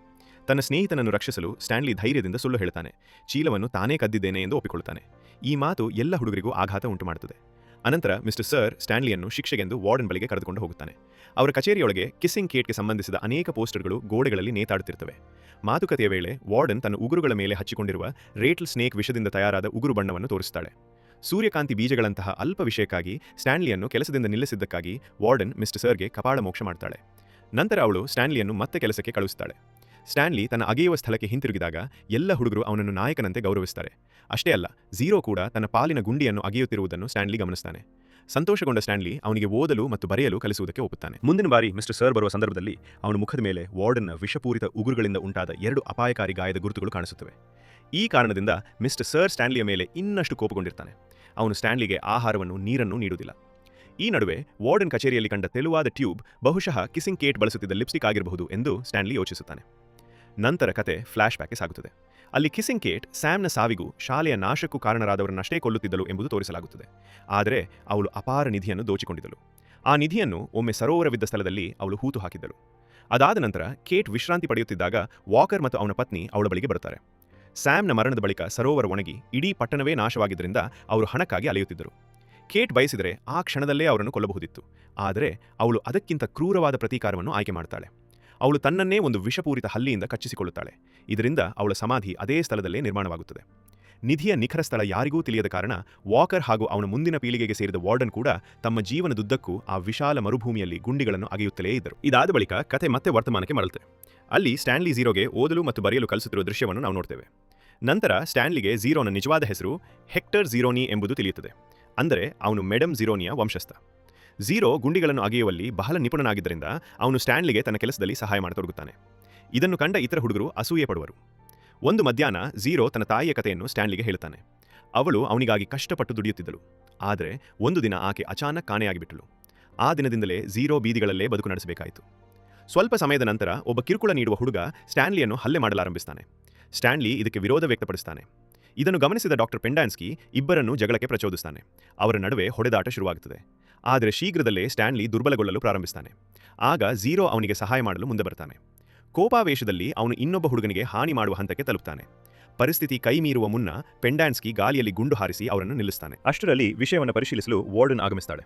ತನ್ನ ಸ್ನೇಹಿತನನ್ನು ರಕ್ಷಿಸಲು ಸ್ಟ್ಯಾನ್ಲಿ ಧೈರ್ಯದಿಂದ ಸುಳ್ಳು ಹೇಳ್ತಾನೆ. ಚೀಲವನ್ನು ತಾನೇ ಕದ್ದಿದ್ದೇನೆ ಎಂದು ಒಪ್ಪಿಕೊಳ್ಳುತ್ತಾನೆ. ಈ ಮಾತು ಎಲ್ಲ ಹುಡುಗರಿಗೂ ಆಘಾತ ಉಂಟುಮಾಡುತ್ತದೆ. ಅನಂತರ ಮಿಸ್ಟರ್ ಸರ್ ಸ್ಟ್ಯಾನ್ಲಿಯನ್ನು ಶಿಕ್ಷೆಗೆಂದು ವಾರ್ಡನ್ ಬಳಿಗೆ ಕರೆದುಕೊಂಡು ಹೋಗುತ್ತಾನೆ. ಅವರ ಕಚೇರಿಯೊಳಗೆ ಕಿಸ್ಸಿಂಗ್ ಕೇಟ್ಗೆ ಸಂಬಂಧಿಸಿದ ಅನೇಕ ಪೋಸ್ಟರ್ಗಳು ಗೋಡೆಗಳಲ್ಲಿ ನೇತಾಡುತ್ತಿರುತ್ತವೆ. ಮಾತುಕತೆಯ ವೇಳೆ ವಾರ್ಡನ್ ತನ್ನ ಉಗುರುಗಳ ಮೇಲೆ ಹಚ್ಚಿಕೊಂಡಿರುವ ರೇಟಲ್ ಸ್ನೇಕ್ ವಿಷದಿಂದ ತಯಾರಾದ ಉಗುರು ಬಣ್ಣವನ್ನು ತೋರಿಸುತ್ತಾಳೆ. ಸೂರ್ಯಕಾಂತಿ ಬೀಜಗಳಂತಹ ಅಲ್ಪ ವಿಷಯಕ್ಕಾಗಿ ಸ್ಟ್ಯಾನ್ಲಿಯನ್ನು ಕೆಲಸದಿಂದ ನಿಲ್ಲಿಸಿದ್ದಕ್ಕಾಗಿ ವಾರ್ಡನ್ ಮಿಸ್ಟರ್ ಸರ್ಗೆ ಕಪಾಳ ಮೋಕ್ಷ ಮಾಡ್ತಾಳೆ. ನಂತರ ಅವಳು ಸ್ಟ್ಯಾನ್ಲಿಯನ್ನು ಮತ್ತೆ ಕೆಲಸಕ್ಕೆ ಕಳುಹಿಸುತ್ತಾಳೆ. ಸ್ಟ್ಯಾನ್ಲಿ ತನ್ನ ಅಗೆಯುವ ಸ್ಥಳಕ್ಕೆ ಹಿಂತಿರುಗಿದಾಗ ಎಲ್ಲ ಹುಡುಗರು ಅವನನ್ನು ನಾಯಕನಂತೆ ಗೌರವಿಸುತ್ತಾರೆ. ಅಷ್ಟೇ ಅಲ್ಲ, ಝೀರೋ ಕೂಡ ತನ್ನ ಪಾಲಿನ ಗುಂಡಿಯನ್ನು ಅಗೆಯುತ್ತಿರುವುದನ್ನು ಸ್ಟ್ಯಾನ್ಲಿ ಗಮನಿಸ್ತಾನೆ. ಸಂತೋಷಗೊಂಡ ಸ್ಟ್ಯಾನ್ಲಿ ಅವನಿಗೆ ಓದಲು ಮತ್ತು ಬರೆಯಲು ಕಲಿಸುವುದಕ್ಕೆ ಒಪ್ಪುತ್ತಾನೆ. ಮುಂದಿನ ಬಾರಿ ಮಿಸ್ಟರ್ ಸರ್ ಬರುವ ಸಂದರ್ಭದಲ್ಲಿ ಅವನ ಮುಖದ ಮೇಲೆ ವಾರ್ಡನ್ನ ವಿಷಪೂರಿತ ಉಗುರುಗಳಿಂದ ಉಂಟಾದ 2 ಅಪಾಯಕಾರಿ ಗಾಯದ ಗುರುತುಗಳು ಕಾಣಿಸುತ್ತವೆ. ಈ ಕಾರಣದಿಂದ ಮಿಸ್ಟರ್ ಸರ್ ಸ್ಟ್ಯಾನ್ಲಿಯ ಮೇಲೆ ಇನ್ನಷ್ಟು ಕೋಪಗೊಂಡಿರ್ತಾನೆ. ಅವನು ಸ್ಟ್ಯಾನ್ಲಿಗೆ ಆಹಾರವನ್ನು ನೀರನ್ನು ನೀಡುವುದಿಲ್ಲ. ಈ ನಡುವೆ ವಾರ್ಡನ್ ಕಚೇರಿಯಲ್ಲಿ ಕಂಡ ತೆಳುವಾದ ಟ್ಯೂಬ್ ಬಹುಶಃ ಕಿಸ್ಸಿಂಗ್ ಕೇಟ್ ಬಳಸುತ್ತಿದ್ದ ಲಿಪ್ಸ್ಟಿಕ್ ಆಗಿರಬಹುದು ಎಂದು ಸ್ಟ್ಯಾನ್ಲಿ ಯೋಚಿಸುತ್ತಾನೆ. ನಂತರ ಕತೆ ಫ್ಲಾಶ್ ಬ್ಯಾಕ್ಗೆ ಸಾಗುತ್ತದೆ. ಅಲ್ಲಿ ಕಿಸ್ಸಿಂಗ್ ಕೇಟ್ ಸ್ಯಾಮ್ನ ಸಾವಿಗೂ ಶಾಲೆಯ ನಾಶಕ್ಕೂ ಕಾರಣರಾದವರನ್ನಷ್ಟೇ ಕೊಲ್ಲುತ್ತಿದ್ದಳು ಎಂಬುದು ತೋರಿಸಲಾಗುತ್ತದೆ. ಆದರೆ ಅವಳು ಅಪಾರ ನಿಧಿಯನ್ನು ದೋಚಿಕೊಂಡಿದ್ದಳು. ಆ ನಿಧಿಯನ್ನು ಒಮ್ಮೆ ಸರೋವರವಿದ್ದ ಸ್ಥಳದಲ್ಲಿ ಅವಳು ಹೂತು ಹಾಕಿದ್ದಳು. ಅದಾದ ನಂತರ ಕೇಟ್ ವಿಶ್ರಾಂತಿ ಪಡೆಯುತ್ತಿದ್ದಾಗ ವಾಕರ್ ಮತ್ತು ಅವನ ಪತ್ನಿ ಅವಳ ಬಳಿಗೆ ಬರುತ್ತಾರೆ. ಸ್ಯಾಮ್ನ ಮರಣದ ಬಳಿಕ ಸರೋವರ ಒಣಗಿ ಇಡೀ ಪಟ್ಟಣವೇ ನಾಶವಾಗಿದ್ದರಿಂದ ಅವರು ಹಣಕ್ಕಾಗಿ ಅಲೆಯುತ್ತಿದ್ದರು. ಕೇಟ್ ಬಯಸಿದರೆ ಆ ಕ್ಷಣದಲ್ಲೇ ಅವರನ್ನು ಕೊಲ್ಲಬಹುದಿತ್ತು. ಆದರೆ ಅವಳು ಅದಕ್ಕಿಂತ ಕ್ರೂರವಾದ ಪ್ರತೀಕಾರವನ್ನು ಆಯ್ಕೆ ಮಾಡ್ತಾಳೆ. ಅವಳು ತನ್ನನ್ನೇ ಒಂದು ವಿಷಪೂರಿತ ಹಲ್ಲಿಯಿಂದ ಕಚ್ಚಿಸಿಕೊಳ್ಳುತ್ತಾಳೆ. ಇದರಿಂದ ಅವಳ ಸಮಾಧಿ ಅದೇ ಸ್ಥಳದಲ್ಲೇ ನಿರ್ಮಾಣವಾಗುತ್ತದೆ. ನಿಧಿಯ ನಿಖರ ಸ್ಥಳ ಯಾರಿಗೂ ತಿಳಿಯದ ಕಾರಣ ವಾಕರ್ ಹಾಗೂ ಅವನ ಮುಂದಿನ ಪೀಳಿಗೆಗೆ ಸೇರಿದ ವಾರ್ಡನ್ ಕೂಡ ತಮ್ಮ ಜೀವನದುದ್ದಕ್ಕೂ ಆ ವಿಶಾಲ ಮರುಭೂಮಿಯಲ್ಲಿ ಗುಂಡಿಗಳನ್ನು ಅಗೆಯುತ್ತಲೇ ಇದ್ದರು. ಇದಾದ ಬಳಿಕ ಕತೆ ಮತ್ತೆ ವರ್ತಮಾನಕ್ಕೆ ಮರಳುತ್ತೆ. ಅಲ್ಲಿ ಸ್ಟ್ಯಾನ್ಲಿ ಝೀರೋಗೆ ಓದಲು ಮತ್ತು ಬರೆಯಲು ಕಲಿಸುತ್ತಿರುವ ದೃಶ್ಯವನ್ನು ನಾವು ನೋಡ್ತೇವೆ. ನಂತರ ಸ್ಟ್ಯಾನ್ಲಿಗೆ ಝೀರೋನ ನಿಜವಾದ ಹೆಸರು ಹೆಕ್ಟರ್ ಝೀರೋನಿ ಎಂಬುದು ತಿಳಿಯುತ್ತದೆ. ಅಂದರೆ ಅವನು ಮೆಡಮ್ ಝೀರೋನಿಯ ವಂಶಸ್ಥ. ಝೀರೋ ಗುಂಡಿಗಳನ್ನು ಅಗೆಯುವಲ್ಲಿ ಬಹಳ ನಿಪುಣನಾಗಿದ್ದರಿಂದ ಅವನು ಸ್ಟ್ಯಾನ್ಲಿಗೆ ತನ್ನ ಕೆಲಸದಲ್ಲಿ ಸಹಾಯ ಮಾಡತೊಡಗುತ್ತಾನೆ. ಇದನ್ನು ಕಂಡ ಇತರ ಹುಡುಗರು ಅಸೂಯೆ ಪಡುವರು. ಒಂದು ಮಧ್ಯಾಹ್ನ ಝೀರೋ ತನ್ನ ತಾಯಿಯ ಕಥೆಯನ್ನು ಸ್ಟ್ಯಾನ್ಲಿಗೆ ಹೇಳುತ್ತಾನೆ. ಅವಳು ಅವನಿಗಾಗಿ ಕಷ್ಟಪಟ್ಟು ದುಡಿಯುತ್ತಿದ್ದಳು. ಆದರೆ ಒಂದು ದಿನ ಆಕೆ ಅಚಾನಕ್ ಕಾಣೆಯಾಗಿಬಿಟ್ಟಳು. ಆ ದಿನದಿಂದಲೇ ಝೀರೋ ಬೀದಿಗಳಲ್ಲೇ ಬದುಕು ನಡೆಸಬೇಕಾಯಿತು. ಸ್ವಲ್ಪ ಸಮಯದ ನಂತರ ಒಬ್ಬ ಕಿರುಕುಳ ನೀಡುವ ಹುಡುಗ ಸ್ಟ್ಯಾನ್ಲಿಯನ್ನು ಹಲ್ಲೆ ಮಾಡಲಾರಂಭಿಸ್ತಾನೆ. ಸ್ಟ್ಯಾನ್ಲಿ ಇದಕ್ಕೆ ವಿರೋಧ ವ್ಯಕ್ತಪಡಿಸ್ತಾನೆ. ಇದನ್ನು ಗಮನಿಸಿದ ಡಾಕ್ಟರ್ ಪೆಂಡಾನ್ಸ್ಕಿ ಇಬ್ಬರನ್ನು ಜಗಳಕ್ಕೆ ಪ್ರಚೋದಿಸ್ತಾನೆ. ಅವರ ನಡುವೆ ಹೊಡೆದಾಟ ಶುರುವಾಗುತ್ತದೆ. ಆದರೆ ಶೀಘ್ರದಲ್ಲೇ ಸ್ಟ್ಯಾನ್ಲಿ ದುರ್ಬಲಗೊಳ್ಳಲು ಪ್ರಾರಂಭಿಸ್ತಾನೆ. ಆಗ ಝೀರೋ ಅವನಿಗೆ ಸಹಾಯ ಮಾಡಲು ಮುಂದೆ ಬರ್ತಾನೆ. ಕೋಪಾವೇಶದಲ್ಲಿ ಅವನು ಇನ್ನೊಬ್ಬ ಹುಡುಗನಿಗೆ ಹಾನಿ ಮಾಡುವ ಹಂತಕ್ಕೆ ತಲುಪ್ತಾನೆ. ಪರಿಸ್ಥಿತಿ ಕೈ ಮೀರುವ ಮುನ್ನ ಪೆಂಡ್ಯಾನ್ಸ್ಕಿ ಗಾಳಿಯಲ್ಲಿ ಗುಂಡು ಹಾರಿಸಿ ಅವರನ್ನು ನಿಲ್ಲಿಸ್ತಾನೆ. ಅಷ್ಟರಲ್ಲಿ ವಿಷಯವನ್ನು ಪರಿಶೀಲಿಸಲು ವಾರ್ಡನ್ ಆಗಮಿಸ್ತಾಳೆ.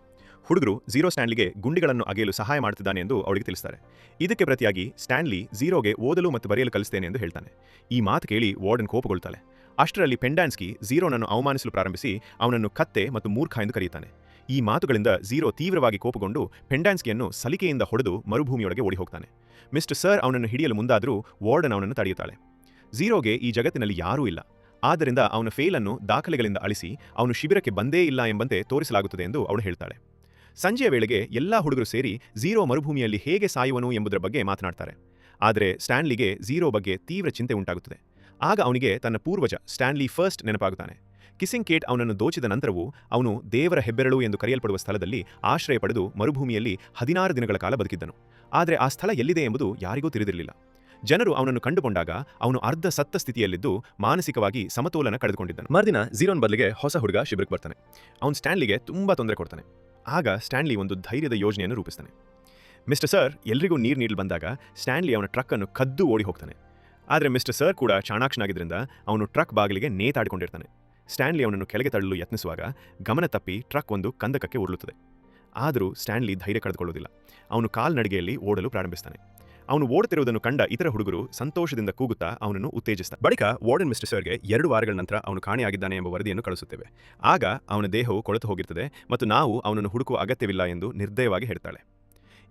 ಹುಡುಗರು ಝೀರೋ ಸ್ಟ್ಯಾನ್ಲಿಗೆ ಗುಂಡಿಗಳನ್ನು ಅಗೆಯಲು ಸಹಾಯ ಮಾಡುತ್ತಿದ್ದಾನೆ ಎಂದು ಅವಳಿಗೆ ತಿಳಿಸ್ತಾರೆ. ಇದಕ್ಕೆ ಪ್ರತಿಯಾಗಿ ಸ್ಟ್ಯಾನ್ಲಿ ಝೀರೋಗೆ ಓದಲು ಮತ್ತು ಬರೆಯಲು ಕಲಿಸ್ತೇನೆ ಎಂದು ಹೇಳ್ತಾನೆ. ಈ ಮಾತು ಕೇಳಿ ವಾರ್ಡನ್ ಕೋಪಗೊಳ್ತಾಳೆ. ಅಷ್ಟರಲ್ಲಿ ಪೆಂಡ್ಯಾನ್ಸ್ಕಿ ಝೀರೋನನ್ನು ಅವಮಾನಿಸಲು ಪ್ರಾರಂಭಿಸಿ ಅವನನ್ನು ಕತ್ತೆ ಮತ್ತು ಮೂರ್ಖ ಎಂದು ಕರೆಯುತ್ತಾನೆ. ಈ ಮಾತುಗಳಿಂದ ಝೀರೋ ತೀವ್ರವಾಗಿ ಕೋಪಗೊಂಡು ಪೆಂಡ್ಯಾನ್ಸ್ಕಿಯನ್ನು ಸಲಿಕೆಯಿಂದ ಹೊಡೆದು ಮರುಭೂಮಿಯೊಳಗೆ ಓಡಿ ಹೋಗ್ತಾನೆ. ಮಿಸ್ಟರ್ ಸರ್ ಅವನನ್ನು ಹಿಡಿಯಲು ಮುಂದಾದರೂ ವಾರ್ಡನ್ ಅವನನ್ನು ತಡೆಯುತ್ತಾಳೆ. ಝೀರೋಗೆ ಈ ಜಗತ್ತಿನಲ್ಲಿ ಯಾರೂ ಇಲ್ಲ, ಆದ್ದರಿಂದ ಅವನ ಫೇಲನ್ನು ದಾಖಲೆಗಳಿಂದ ಅಳಿಸಿ ಅವನು ಶಿಬಿರಕ್ಕೆ ಬಂದೇ ಇಲ್ಲ ಎಂಬಂತೆ ತೋರಿಸಲಾಗುತ್ತದೆ ಎಂದು ಅವಳು ಹೇಳ್ತಾಳೆ. ಸಂಜೆಯ ವೇಳೆಗೆ ಎಲ್ಲಾ ಹುಡುಗರು ಸೇರಿ ಝೀರೋ ಮರುಭೂಮಿಯಲ್ಲಿ ಹೇಗೆ ಸಾಯುವನು ಎಂಬುದರ ಬಗ್ಗೆ ಮಾತನಾಡ್ತಾರೆ. ಆದರೆ ಸ್ಟ್ಯಾನ್ಲಿಗೆ ಝೀರೋ ಬಗ್ಗೆ ತೀವ್ರ ಚಿಂತೆ ಉಂಟಾಗುತ್ತದೆ. ಆಗ ಅವನಿಗೆ ತನ್ನ ಪೂರ್ವಜ ಸ್ಟ್ಯಾನ್ಲಿ ಫಸ್ಟ್ ನೆನಪಾಗುತ್ತಾನೆ. ಕಿಸ್ಸಿಂಗ್ ಕೇಟ್ ಅವನನ್ನು ದೋಚಿದ ನಂತರವೂ ಅವನು ದೇವರ ಹೆಬ್ಬೆರಳು ಎಂದು ಕರೆಯಲ್ಪಡುವ ಸ್ಥಳದಲ್ಲಿ ಆಶ್ರಯ ಪಡೆದು ಮರುಭೂಮಿಯಲ್ಲಿ 16 ದಿನಗಳ ಕಾಲ ಬದುಕಿದ್ದನು. ಆದರೆ ಆ ಸ್ಥಳ ಎಲ್ಲಿದೆ ಎಂಬುದು ಯಾರಿಗೂ ತಿಳಿದಿರಲಿಲ್ಲ. ಜನರು ಅವನನ್ನು ಕಂಡುಕೊಂಡಾಗ ಅವನು ಅರ್ಧ ಸತ್ತ ಸ್ಥಿತಿಯಲ್ಲಿದ್ದು ಮಾನಸಿಕವಾಗಿ ಸಮತೋಲನ ಕಳೆದುಕೊಂಡಿದ್ದನು. ಮರುದಿನ ಝೀರೋನ್ ಬದಲಿಗೆ ಹೊಸ ಹುಡುಗ ಶಿಬಿರಕ್ಕೆ ಬರ್ತಾನೆ. ಅವನು ಸ್ಟ್ಯಾನ್ಲಿಗೆ ತುಂಬಾ ತೊಂದರೆ ಕೊಡ್ತಾನೆ. ಆಗ ಸ್ಟ್ಯಾನ್ಲಿ ಒಂದು ಧೈರ್ಯದ ಯೋಜನೆಯನ್ನು ರೂಪಿಸ್ತಾನೆ. ಮಿಸ್ಟರ್ ಸರ್ ಎಲ್ರಿಗೂ ನೀರು ನೀಡಲು ಬಂದಾಗ ಸ್ಟ್ಯಾನ್ಲಿ ಅವನ ಟ್ರಕ್ ಅನ್ನು ಕದ್ದು ಓಡಿ ಹೋಗ್ತಾನೆ. ಆದರೆ ಮಿಸ್ಟರ್ ಸರ್ ಕೂಡ ಚಾಣಾಕ್ಷನಾಗಿದ್ದರಿಂದ ಅವನು ಟ್ರಕ್ ಬಾಗಿಲಿಗೆ ನೇತಾಡಿಕೊಂಡಿರ್ತಾನೆ. ಸ್ಟ್ಯಾನ್ಲಿ ಅವನನ್ನು ಕೆಳಗೆ ತಳ್ಳಲು ಯತ್ನಿಸುವಾಗ ಗಮನ ತಪ್ಪಿ ಟ್ರಕ್ ಒಂದು ಕಂದಕಕ್ಕೆ ಉರುಳುತ್ತದೆ. ಆದರೂ ಸ್ಟ್ಯಾನ್ಲಿ ಧೈರ್ಯ ಕಳೆದುಕೊಳ್ಳುವುದಿಲ್ಲ. ಅವನು ಕಾಲ್ನಡಿಗೆಯಲ್ಲಿ ಓಡಲು ಪ್ರಾರಂಭಿಸ್ತಾನೆ. ಅವನು ಓಡುತ್ತಿರುವುದನ್ನು ಕಂಡ ಇತರ ಹುಡುಗರು ಸಂತೋಷದಿಂದ ಕೂಗುತ್ತಾ ಅವನನ್ನು ಉತ್ತೇಜಿಸ್ತಾರೆ. ಬಳಿಕ ವಾರ್ಡನ್ ಮಿಸ್ಟರ್ ಸರ್ಗೆ 2 ವಾರಗಳ ನಂತರ ಅವನು ಕಾಣೆಯಾಗಿದ್ದಾನೆ ಎಂಬ ವರದಿಯನ್ನು ಕಳಿಸುತ್ತೇವೆ. ಆಗ ಅವನ ದೇಹವು ಕೊಳೆತು ಹೋಗಿರುತ್ತದೆ ಮತ್ತು ನಾವು ಅವನನ್ನು ಹುಡುಕುವ ಅಗತ್ಯವಿಲ್ಲ ಎಂದು ನಿರ್ದಯವಾಗಿ ಹೇಳ್ತಾಳೆ.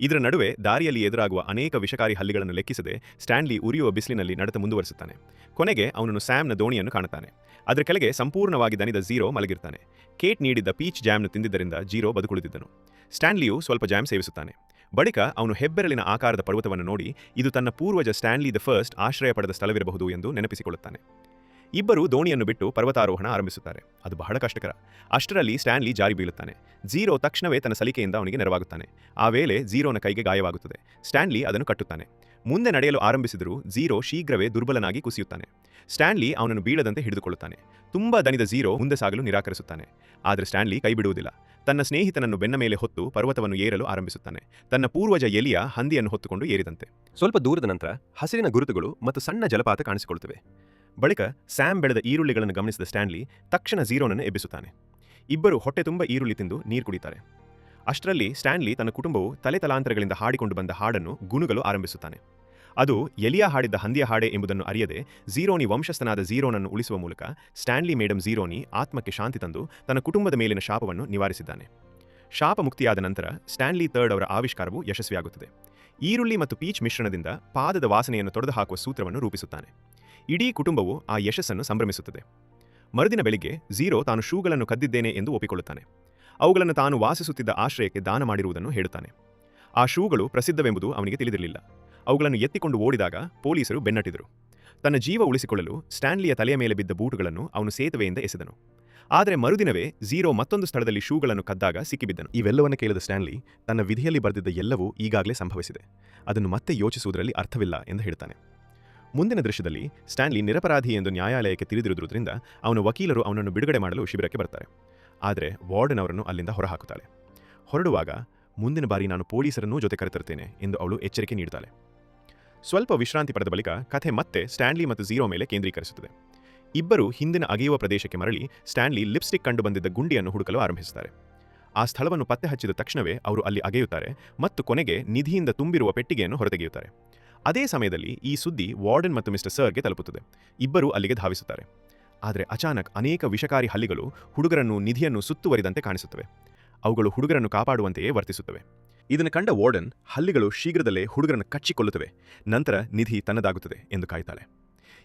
ಇದರ ನಡುವೆ ದಾರಿಯಲ್ಲಿ ಎದುರಾಗುವ ಅನೇಕ ವಿಷಕಾರಿ ಹಲ್ಲಿಗಳನ್ನು ಲೆಕ್ಕಿಸದೆ ಸ್ಟ್ಯಾನ್ಲಿ ಉರಿಯುವ ಬಿಸಿಲಿನಲ್ಲಿ ನಡೆತ ಮುಂದುವರಿಸುತ್ತಾನೆ. ಕೊನೆಗೆ ಅವನನ್ನು ಸ್ಯಾಮ್ನ ದೋಣಿಯನ್ನು ಕಾಣುತ್ತಾನೆ. ಅದರ ಕೆಳಗೆ ಸಂಪೂರ್ಣವಾಗಿ ದಣಿದ ಝೀರೋ ಮಲಗಿರ್ತಾನೆ. ಕೇಟ್ ನೀಡಿದ್ದ ಪೀಚ್ ಜಾಮ್ನ ತಿಂದಿದ್ದರಿಂದ ಝೀರೋ ಬದುಕುಳಿದಿದ್ದನು. ಸ್ಟ್ಯಾನ್ಲಿಯು ಸ್ವಲ್ಪ ಜಾಮ್ ಸೇವಿಸುತ್ತಾನೆ. ಬಳಿಕ ಅವನು ಹೆಬ್ಬೆರಳಿನ ಆಕಾರದ ಪರ್ವತವನ್ನು ನೋಡಿ ಇದು ತನ್ನ ಪೂರ್ವಜ ಸ್ಟ್ಯಾನ್ಲಿ ದ ಫಸ್ಟ್ ಆಶ್ರಯ ಪಡೆದ ಸ್ಥಳವಿರಬಹುದು ಎಂದು ನೆನಪಿಸಿಕೊಳ್ಳುತ್ತಾನೆ. ಇಬ್ಬರು ದೋಣಿಯನ್ನು ಬಿಟ್ಟು ಪರ್ವತಾರೋಹಣ ಆರಂಭಿಸುತ್ತಾರೆ. ಅದು ಬಹಳ ಕಷ್ಟಕರ. ಅಷ್ಟರಲ್ಲಿ ಸ್ಟ್ಯಾನ್ಲಿ ಜಾರಿ ಬೀಳುತ್ತಾನೆ. ಝೀರೋ ತಕ್ಷಣವೇ ತನ್ನ ಸಲಿಕೆಯಿಂದ ಅವನಿಗೆ ನೆರವಾಗುತ್ತಾನೆ. ಆ ವೇಳೆ ಝೀರೋನ ಕೈಗೆ ಗಾಯವಾಗುತ್ತದೆ. ಸ್ಟ್ಯಾನ್ಲಿ ಅದನ್ನು ಕಟ್ಟುತ್ತಾನೆ. ಮುಂದೆ ನಡೆಯಲು ಆರಂಭಿಸಿದರೂ ಝೀರೋ ಶೀಘ್ರವೇ ದುರ್ಬಲನಾಗಿ ಕುಸಿಯುತ್ತಾನೆ. ಸ್ಟ್ಯಾನ್ಲಿ ಅವನನ್ನು ಬೀಳದಂತೆ ಹಿಡಿದುಕೊಳ್ಳುತ್ತಾನೆ. ತುಂಬಾ ದಣಿದ ಝೀರೋ ಮುಂದೆ ಸಾಗಲು ನಿರಾಕರಿಸುತ್ತಾನೆ. ಆದರೆ ಸ್ಟ್ಯಾನ್ಲಿ ಕೈಬಿಡುವುದಿಲ್ಲ. ತನ್ನ ಸ್ನೇಹಿತನನ್ನು ಬೆನ್ನ ಮೇಲೆ ಹೊತ್ತು ಪರ್ವತವನ್ನು ಏರಲು ಆರಂಭಿಸುತ್ತಾನೆ. ತನ್ನ ಪೂರ್ವಜ ಎಲಿಯ ಹಂದಿಯನ್ನು ಹೊತ್ತುಕೊಂಡು ಏರಿದಂತೆ. ಸ್ವಲ್ಪ ದೂರದ ನಂತರ ಹಸಿರಿನ ಗುರುತುಗಳು ಮತ್ತು ಸಣ್ಣ ಜಲಪಾತ ಕಾಣಿಸಿಕೊಳ್ಳುತ್ತವೆ. ಬಳಿಕ ಸ್ಯಾಮ್ ಬೆಳೆದ ಈರುಳ್ಳಿಗಳನ್ನು ಗಮನಿಸಿದ ಸ್ಟ್ಯಾನ್ಲಿ ತಕ್ಷಣ ಝೀರೋನನ್ನು ಎಬ್ಬಿಸುತ್ತಾನೆ. ಇಬ್ಬರು ಹೊಟ್ಟೆ ತುಂಬ ಈರುಳ್ಳಿ ತಿಂದು ನೀರು ಕುಡಿತಾರೆ. ಅಷ್ಟರಲ್ಲಿ ಸ್ಟ್ಯಾನ್ಲಿ ತನ್ನ ಕುಟುಂಬವು ತಲೆತಲಾಂತರಗಳಿಂದ ಹಾಡಿಕೊಂಡು ಬಂದ ಹಾಡನ್ನು ಗುನುಗಲು ಆರಂಭಿಸುತ್ತಾನೆ. ಅದು ಎಲಿಯ ಹಾಡಿದ್ದ ಹಂದಿಯ ಹಾಡೆ ಎಂಬುದನ್ನು ಅರಿಯದೆ ಝೀರೋನಿ ವಂಶಸ್ಥನಾದ ಝೀರೋನನ್ನು ಉಳಿಸುವ ಮೂಲಕ ಸ್ಟ್ಯಾನ್ಲಿ ಮೇಡಮ್ ಝೀರೋನಿ ಆತ್ಮಕ್ಕೆ ಶಾಂತಿ ತಂದು ತನ್ನ ಕುಟುಂಬದ ಮೇಲಿನ ಶಾಪವನ್ನು ನಿವಾರಿಸಿದ್ದಾನೆ. ಶಾಪ ಮುಕ್ತಿಯಾದ ನಂತರ ಸ್ಟ್ಯಾನ್ಲಿ ಥರ್ಡ್ ಅವರ ಆವಿಷ್ಕಾರವು ಯಶಸ್ವಿಯಾಗುತ್ತದೆ. ಈರುಳ್ಳಿ ಮತ್ತು ಪೀಚ್ ಮಿಶ್ರಣದಿಂದ ಪಾದದ ವಾಸನೆಯನ್ನು ತೊಡೆದು ಹಾಕುವ ಸೂತ್ರವನ್ನು ರೂಪಿಸುತ್ತಾನೆ. ಇಡೀ ಕುಟುಂಬವು ಆ ಯಶಸ್ಸನ್ನು ಸಂಭ್ರಮಿಸುತ್ತದೆ. ಮರುದಿನ ಬೆಳಿಗ್ಗೆ ಝೀರೋ ತಾನು ಶೂಗಳನ್ನು ಕದ್ದಿದ್ದೇನೆ ಎಂದು ಒಪ್ಪಿಕೊಳ್ಳುತ್ತಾನೆ. ಅವುಗಳನ್ನು ತಾನು ವಾಸಿಸುತ್ತಿದ್ದ ಆಶ್ರಯಕ್ಕೆ ದಾನ ಮಾಡಿರುವುದನ್ನು ಹೇಳುತ್ತಾನೆ. ಆ ಶೂಗಳು ಪ್ರಸಿದ್ಧವೆಂಬುದು ಅವನಿಗೆ ತಿಳಿದಿರಲಿಲ್ಲ. ಅವುಗಳನ್ನು ಎತ್ತಿಕೊಂಡು ಓಡಿದಾಗ ಪೊಲೀಸರು ಬೆನ್ನಟ್ಟಿದರು. ತನ್ನ ಜೀವ ಉಳಿಸಿಕೊಳ್ಳಲು ಸ್ಟ್ಯಾನ್ಲಿಯ ತಲೆಯ ಮೇಲೆ ಬಿದ್ದ ಬೂಟುಗಳನ್ನು ಅವನು ಸೇತುವೆಯಿಂದ ಎಸೆದನು. ಆದರೆ ಮರುದಿನವೇ ಝೀರೋ ಮತ್ತೊಂದು ಸ್ಥಳದಲ್ಲಿ ಶೂಗಳನ್ನು ಕದ್ದಾಗ ಸಿಕ್ಕಿಬಿದ್ದನು. ಇವೆಲ್ಲವನ್ನು ಕೇಳಿದ ಸ್ಟ್ಯಾನ್ಲಿ ತನ್ನ ವಿಧಿಯಲ್ಲಿ ಬರೆದಿದ್ದ ಎಲ್ಲವೂ ಈಗಾಗಲೇ ಸಂಭವಿಸಿದೆ, ಅದನ್ನು ಮತ್ತೆ ಯೋಚಿಸುವುದರಲ್ಲಿ ಅರ್ಥವಿಲ್ಲ ಎಂದು ಹೇಳ್ತಾನೆ. ಮುಂದಿನ ದೃಶ್ಯದಲ್ಲಿ ಸ್ಟ್ಯಾನ್ಲಿ ನಿರಪರಾಧಿ ಎಂದು ನ್ಯಾಯಾಲಯಕ್ಕೆ ತಿಳಿದಿರುವುದರಿಂದ ಅವನ ವಕೀಲರು ಅವನನ್ನು ಬಿಡುಗಡೆ ಮಾಡಲು ಶಿಬಿರಕ್ಕೆ ಬರ್ತಾರೆ. ಆದರೆ ವಾರ್ಡನ್ ಅವರನ್ನು ಅಲ್ಲಿಂದ ಹೊರಹಾಕುತ್ತಾಳೆ. ಹೊರಡುವಾಗ ಮುಂದಿನ ಬಾರಿ ನಾನು ಪೊಲೀಸರನ್ನೂ ಜೊತೆ ಕರೆತರುತ್ತೇನೆ ಎಂದು ಅವಳು ಎಚ್ಚರಿಕೆ ನೀಡುತ್ತಾಳೆ. ಸ್ವಲ್ಪ ವಿಶ್ರಾಂತಿ ಪಡೆದ ಬಳಿಕ ಕಥೆ ಮತ್ತೆ ಸ್ಟ್ಯಾನ್ಲಿ ಮತ್ತು ಝೀರೋ ಮೇಲೆ ಕೇಂದ್ರೀಕರಿಸುತ್ತದೆ. ಇಬ್ಬರು ಹಿಂದಿನ ಅಗೆಯುವ ಪ್ರದೇಶಕ್ಕೆ ಮರಳಿ ಸ್ಟ್ಯಾನ್ಲಿ ಲಿಪ್ಸ್ಟಿಕ್ ಕಂಡು ಬಂದಿದ್ದ ಗುಂಡಿಯನ್ನು ಹುಡುಕಲು ಆರಂಭಿಸುತ್ತಾರೆ. ಆ ಸ್ಥಳವನ್ನು ಪತ್ತೆ ಹಚ್ಚಿದ ತಕ್ಷಣವೇ ಅವರು ಅಲ್ಲಿ ಅಗೆಯುತ್ತಾರೆ ಮತ್ತು ಕೊನೆಗೆ ನಿಧಿಯಿಂದ ತುಂಬಿರುವ ಪೆಟ್ಟಿಗೆಯನ್ನು ಹೊರತೆಗೆಯುತ್ತಾರೆ. ಅದೇ ಸಮಯದಲ್ಲಿ ಈ ಸುದ್ದಿ ವಾರ್ಡನ್ ಮತ್ತು ಮಿಸ್ಟರ್ ಸರ್ಗೆ ತಲುಪುತ್ತದೆ. ಇಬ್ಬರು ಅಲ್ಲಿಗೆ ಧಾವಿಸುತ್ತಾರೆ. ಆದರೆ ಅಚಾನಕ್ ಅನೇಕ ವಿಷಕಾರಿ ಹಲ್ಲಿಗಳು ಹುಡುಗರನ್ನು ನಿಧಿಯನ್ನು ಸುತ್ತುವರಿದಂತೆ ಕಾಣಿಸುತ್ತವೆ. ಅವುಗಳು ಹುಡುಗರನ್ನು ಕಾಪಾಡುವಂತೆಯೇ ವರ್ತಿಸುತ್ತವೆ. ಇದನ್ನು ಕಂಡ ವಾರ್ಡನ್ ಹಲ್ಲಿಗಳು ಶೀಘ್ರದಲ್ಲೇ ಹುಡುಗರನ್ನು ಕಚ್ಚಿಕೊಳ್ಳುತ್ತವೆ, ನಂತರ ನಿಧಿ ತನ್ನದಾಗುತ್ತದೆ ಎಂದು ಕಾಯ್ತಾಳೆ.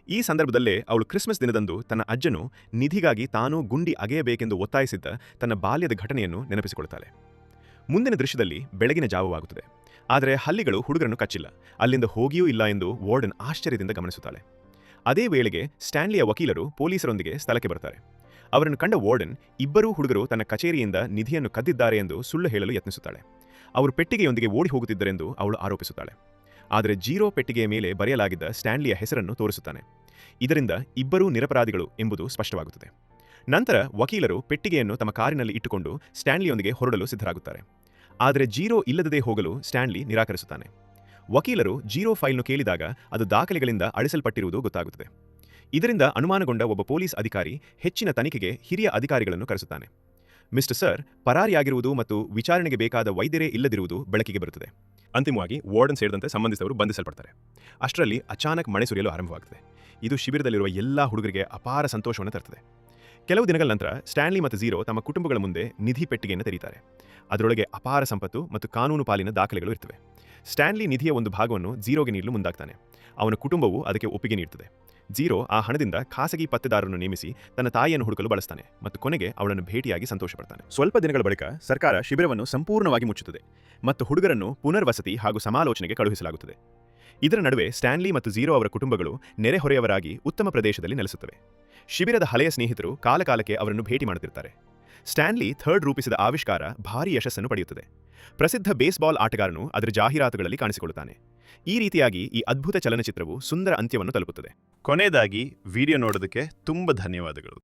ಈ ಸಂದರ್ಭದಲ್ಲೇ ಅವಳು ಕ್ರಿಸ್ಮಸ್ ದಿನದಂದು ತನ್ನ ಅಜ್ಜನು ನಿಧಿಗಾಗಿ ತಾನೂ ಗುಂಡಿ ಅಗೆಯಬೇಕೆಂದು ಒತ್ತಾಯಿಸಿದ್ದ ತನ್ನ ಬಾಲ್ಯದ ಘಟನೆಯನ್ನು ನೆನಪಿಸಿಕೊಳ್ತಾಳೆ. ಮುಂದಿನ ದೃಶ್ಯದಲ್ಲಿ ಬೆಳಗಿನ ಜಾವವಾಗುತ್ತದೆ. ಆದರೆ ಹಲ್ಲಿಗಳು ಹುಡುಗರನ್ನು ಕಚ್ಚಿಲ್ಲ, ಅಲ್ಲಿಂದ ಹೋಗಿಯೂ ಇಲ್ಲ ಎಂದು ವಾರ್ಡನ್ ಆಶ್ಚರ್ಯದಿಂದ ಗಮನಿಸುತ್ತಾಳೆ. ಅದೇ ವೇಳೆಗೆ ಸ್ಟ್ಯಾನ್ಲಿಯ ವಕೀಲರು ಪೊಲೀಸರೊಂದಿಗೆ ಸ್ಥಳಕ್ಕೆ ಬರ್ತಾರೆ. ಅವರನ್ನು ಕಂಡ ವಾರ್ಡನ್ ಇಬ್ಬರೂ ಹುಡುಗರು ತನ್ನ ಕಚೇರಿಯಿಂದ ನಿಧಿಯನ್ನು ಕದ್ದಿದ್ದಾರೆ ಎಂದು ಸುಳ್ಳು ಹೇಳಲು ಯತ್ನಿಸುತ್ತಾಳೆ. ಅವರು ಪೆಟ್ಟಿಗೆಯೊಂದಿಗೆ ಓಡಿ ಹೋಗುತ್ತಿದ್ದರೆಂದು ಅವಳು ಆರೋಪಿಸುತ್ತಾಳೆ. ಆದರೆ ಝೀರೋ ಪೆಟ್ಟಿಗೆಯ ಮೇಲೆ ಬರೆಯಲಾಗಿದ್ದ ಸ್ಟ್ಯಾನ್ಲಿಯ ಹೆಸರನ್ನು ತೋರಿಸುತ್ತಾನೆ. ಇದರಿಂದ ಇಬ್ಬರೂ ನಿರಪರಾಧಿಗಳು ಎಂಬುದು ಸ್ಪಷ್ಟವಾಗುತ್ತದೆ. ನಂತರ ವಕೀಲರು ಪೆಟ್ಟಿಗೆಯನ್ನು ತಮ್ಮ ಕಾರಿನಲ್ಲಿ ಇಟ್ಟುಕೊಂಡು ಸ್ಟ್ಯಾನ್ಲಿಯೊಂದಿಗೆ ಹೊರಡಲು ಸಿದ್ಧರಾಗುತ್ತಾರೆ. ಆದರೆ ಝೀರೋ ಇಲ್ಲದೇ ಹೋಗಲು ಸ್ಟ್ಯಾನ್ಲಿ ನಿರಾಕರಿಸುತ್ತಾನೆ. ವಕೀಲರು ಝೀರೋ ಫೈಲ್ನು ಕೇಳಿದಾಗ ಅದು ದಾಖಲೆಗಳಿಂದ ಅಳಿಸಲ್ಪಟ್ಟಿರುವುದು ಗೊತ್ತಾಗುತ್ತದೆ. ಇದರಿಂದ ಅನುಮಾನಗೊಂಡ ಒಬ್ಬ ಪೊಲೀಸ್ ಅಧಿಕಾರಿ ಹೆಚ್ಚಿನ ತನಿಖೆಗೆ ಹಿರಿಯ ಅಧಿಕಾರಿಗಳನ್ನು ಕರೆಸುತ್ತಾನೆ. ಮಿಸ್ಟರ್ ಸರ್ ಪರಾರಿಯಾಗಿರುವುದು ಮತ್ತು ವಿಚಾರಣೆಗೆ ಬೇಕಾದ ವೈದ್ಯರೇ ಇಲ್ಲದಿರುವುದು ಬೆಳಕಿಗೆ ಬರುತ್ತದೆ. ಅಂತಿಮವಾಗಿ ವಾರ್ಡನ್ ಸೇರಿದಂತೆ ಸಂಬಂಧಿಸಿದವರು ಬಂಧಿಸಲ್ಪಡ್ತಾರೆ. ಅಷ್ಟರಲ್ಲಿ ಅಚಾನಕ್ ಮಳೆ ಸುರಿಯಲು ಆರಂಭವಾಗುತ್ತದೆ. ಇದು ಶಿಬಿರದಲ್ಲಿರುವ ಎಲ್ಲಾ ಹುಡುಗರಿಗೆ ಅಪಾರ ಸಂತೋಷವನ್ನು ತರುತ್ತದೆ. ಕೆಲವು ದಿನಗಳ ನಂತರ ಸ್ಟ್ಯಾನ್ಲಿ ಮತ್ತು ಝೀರೋ ತಮ್ಮ ಕುಟುಂಬಗಳ ಮುಂದೆ ನಿಧಿ ಪೆಟ್ಟಿಗೆಯನ್ನು ತೆರೀತಾರೆ. ಅದರೊಳಗೆ ಅಪಾರ ಸಂಪತ್ತು ಮತ್ತು ಕಾನೂನು ಪಾಲಿನ ದಾಖಲೆಗಳು ಇರ್ತವೆ. ಸ್ಟ್ಯಾನ್ಲಿ ನಿಧಿಯ ಒಂದು ಭಾಗವನ್ನು ಝೀರೋಗೆ ನೀಡಲು ಮುಂದಾಗ್ತಾನೆ. ಅವನ ಕುಟುಂಬವು ಅದಕ್ಕೆ ಒಪ್ಪಿಗೆ ನೀಡುತ್ತದೆ. ಝೀರೋ ಆ ಹಣದಿಂದ ಖಾಸಗಿ ಪತ್ತೆದಾರರನ್ನು ನೇಮಿಸಿ ತನ್ನ ತಾಯಿಯನ್ನು ಹುಡುಕಲು ಬಳಸ್ತಾನೆ ಮತ್ತು ಕೊನೆಗೆ ಅವಳನ್ನು ಭೇಟಿಯಾಗಿ ಸಂತೋಷಪಡ್ತಾನೆ. ಸ್ವಲ್ಪ ದಿನಗಳ ಬಳಿಕ ಸರ್ಕಾರ ಶಿಬಿರವನ್ನು ಸಂಪೂರ್ಣವಾಗಿ ಮುಚ್ಚುತ್ತದೆ ಮತ್ತು ಹುಡುಗರನ್ನು ಪುನರ್ವಸತಿ ಹಾಗೂ ಸಮಾಲೋಚನೆಗೆ ಕಳುಹಿಸಲಾಗುತ್ತದೆ. ಇದರ ನಡುವೆ ಸ್ಟ್ಯಾನ್ಲಿ ಮತ್ತು ಝೀರೋ ಅವರ ಕುಟುಂಬಗಳು ನೆರೆಹೊರೆಯವರಾಗಿ ಉತ್ತಮ ಪ್ರದೇಶದಲ್ಲಿ ನೆಲೆಸುತ್ತವೆ. ಶಿಬಿರದ ಹಳೆಯ ಸ್ನೇಹಿತರು ಕಾಲಕಾಲಕ್ಕೆ ಅವರನ್ನು ಭೇಟಿ ಮಾಡುತ್ತಿರ್ತಾರೆ. ಸ್ಟ್ಯಾನ್ಲಿ ಥರ್ಡ್ ರೂಪಿಸಿದ ಆವಿಷ್ಕಾರ ಭಾರೀ ಯಶಸ್ಸನ್ನು ಪಡೆಯುತ್ತದೆ. ಪ್ರಸಿದ್ಧ ಬೇಸ್ಬಾಲ್ ಆಟಗಾರನು ಅದರ ಜಾಹೀರಾತುಗಳಲ್ಲಿ ಕಾಣಿಸಿಕೊಳ್ಳುತ್ತಾನೆ. ಈ ರೀತಿಯಾಗಿ ಈ ಅದ್ಭುತ ಚಲನಚಿತ್ರವು ಸುಂದರ ಅಂತ್ಯವನ್ನು ತಲುಪುತ್ತದೆ. ಕೊನೆಯದಾಗಿ ವಿಡಿಯೋ ನೋಡೋದಕ್ಕೆ ತುಂಬ ಧನ್ಯವಾದಗಳು.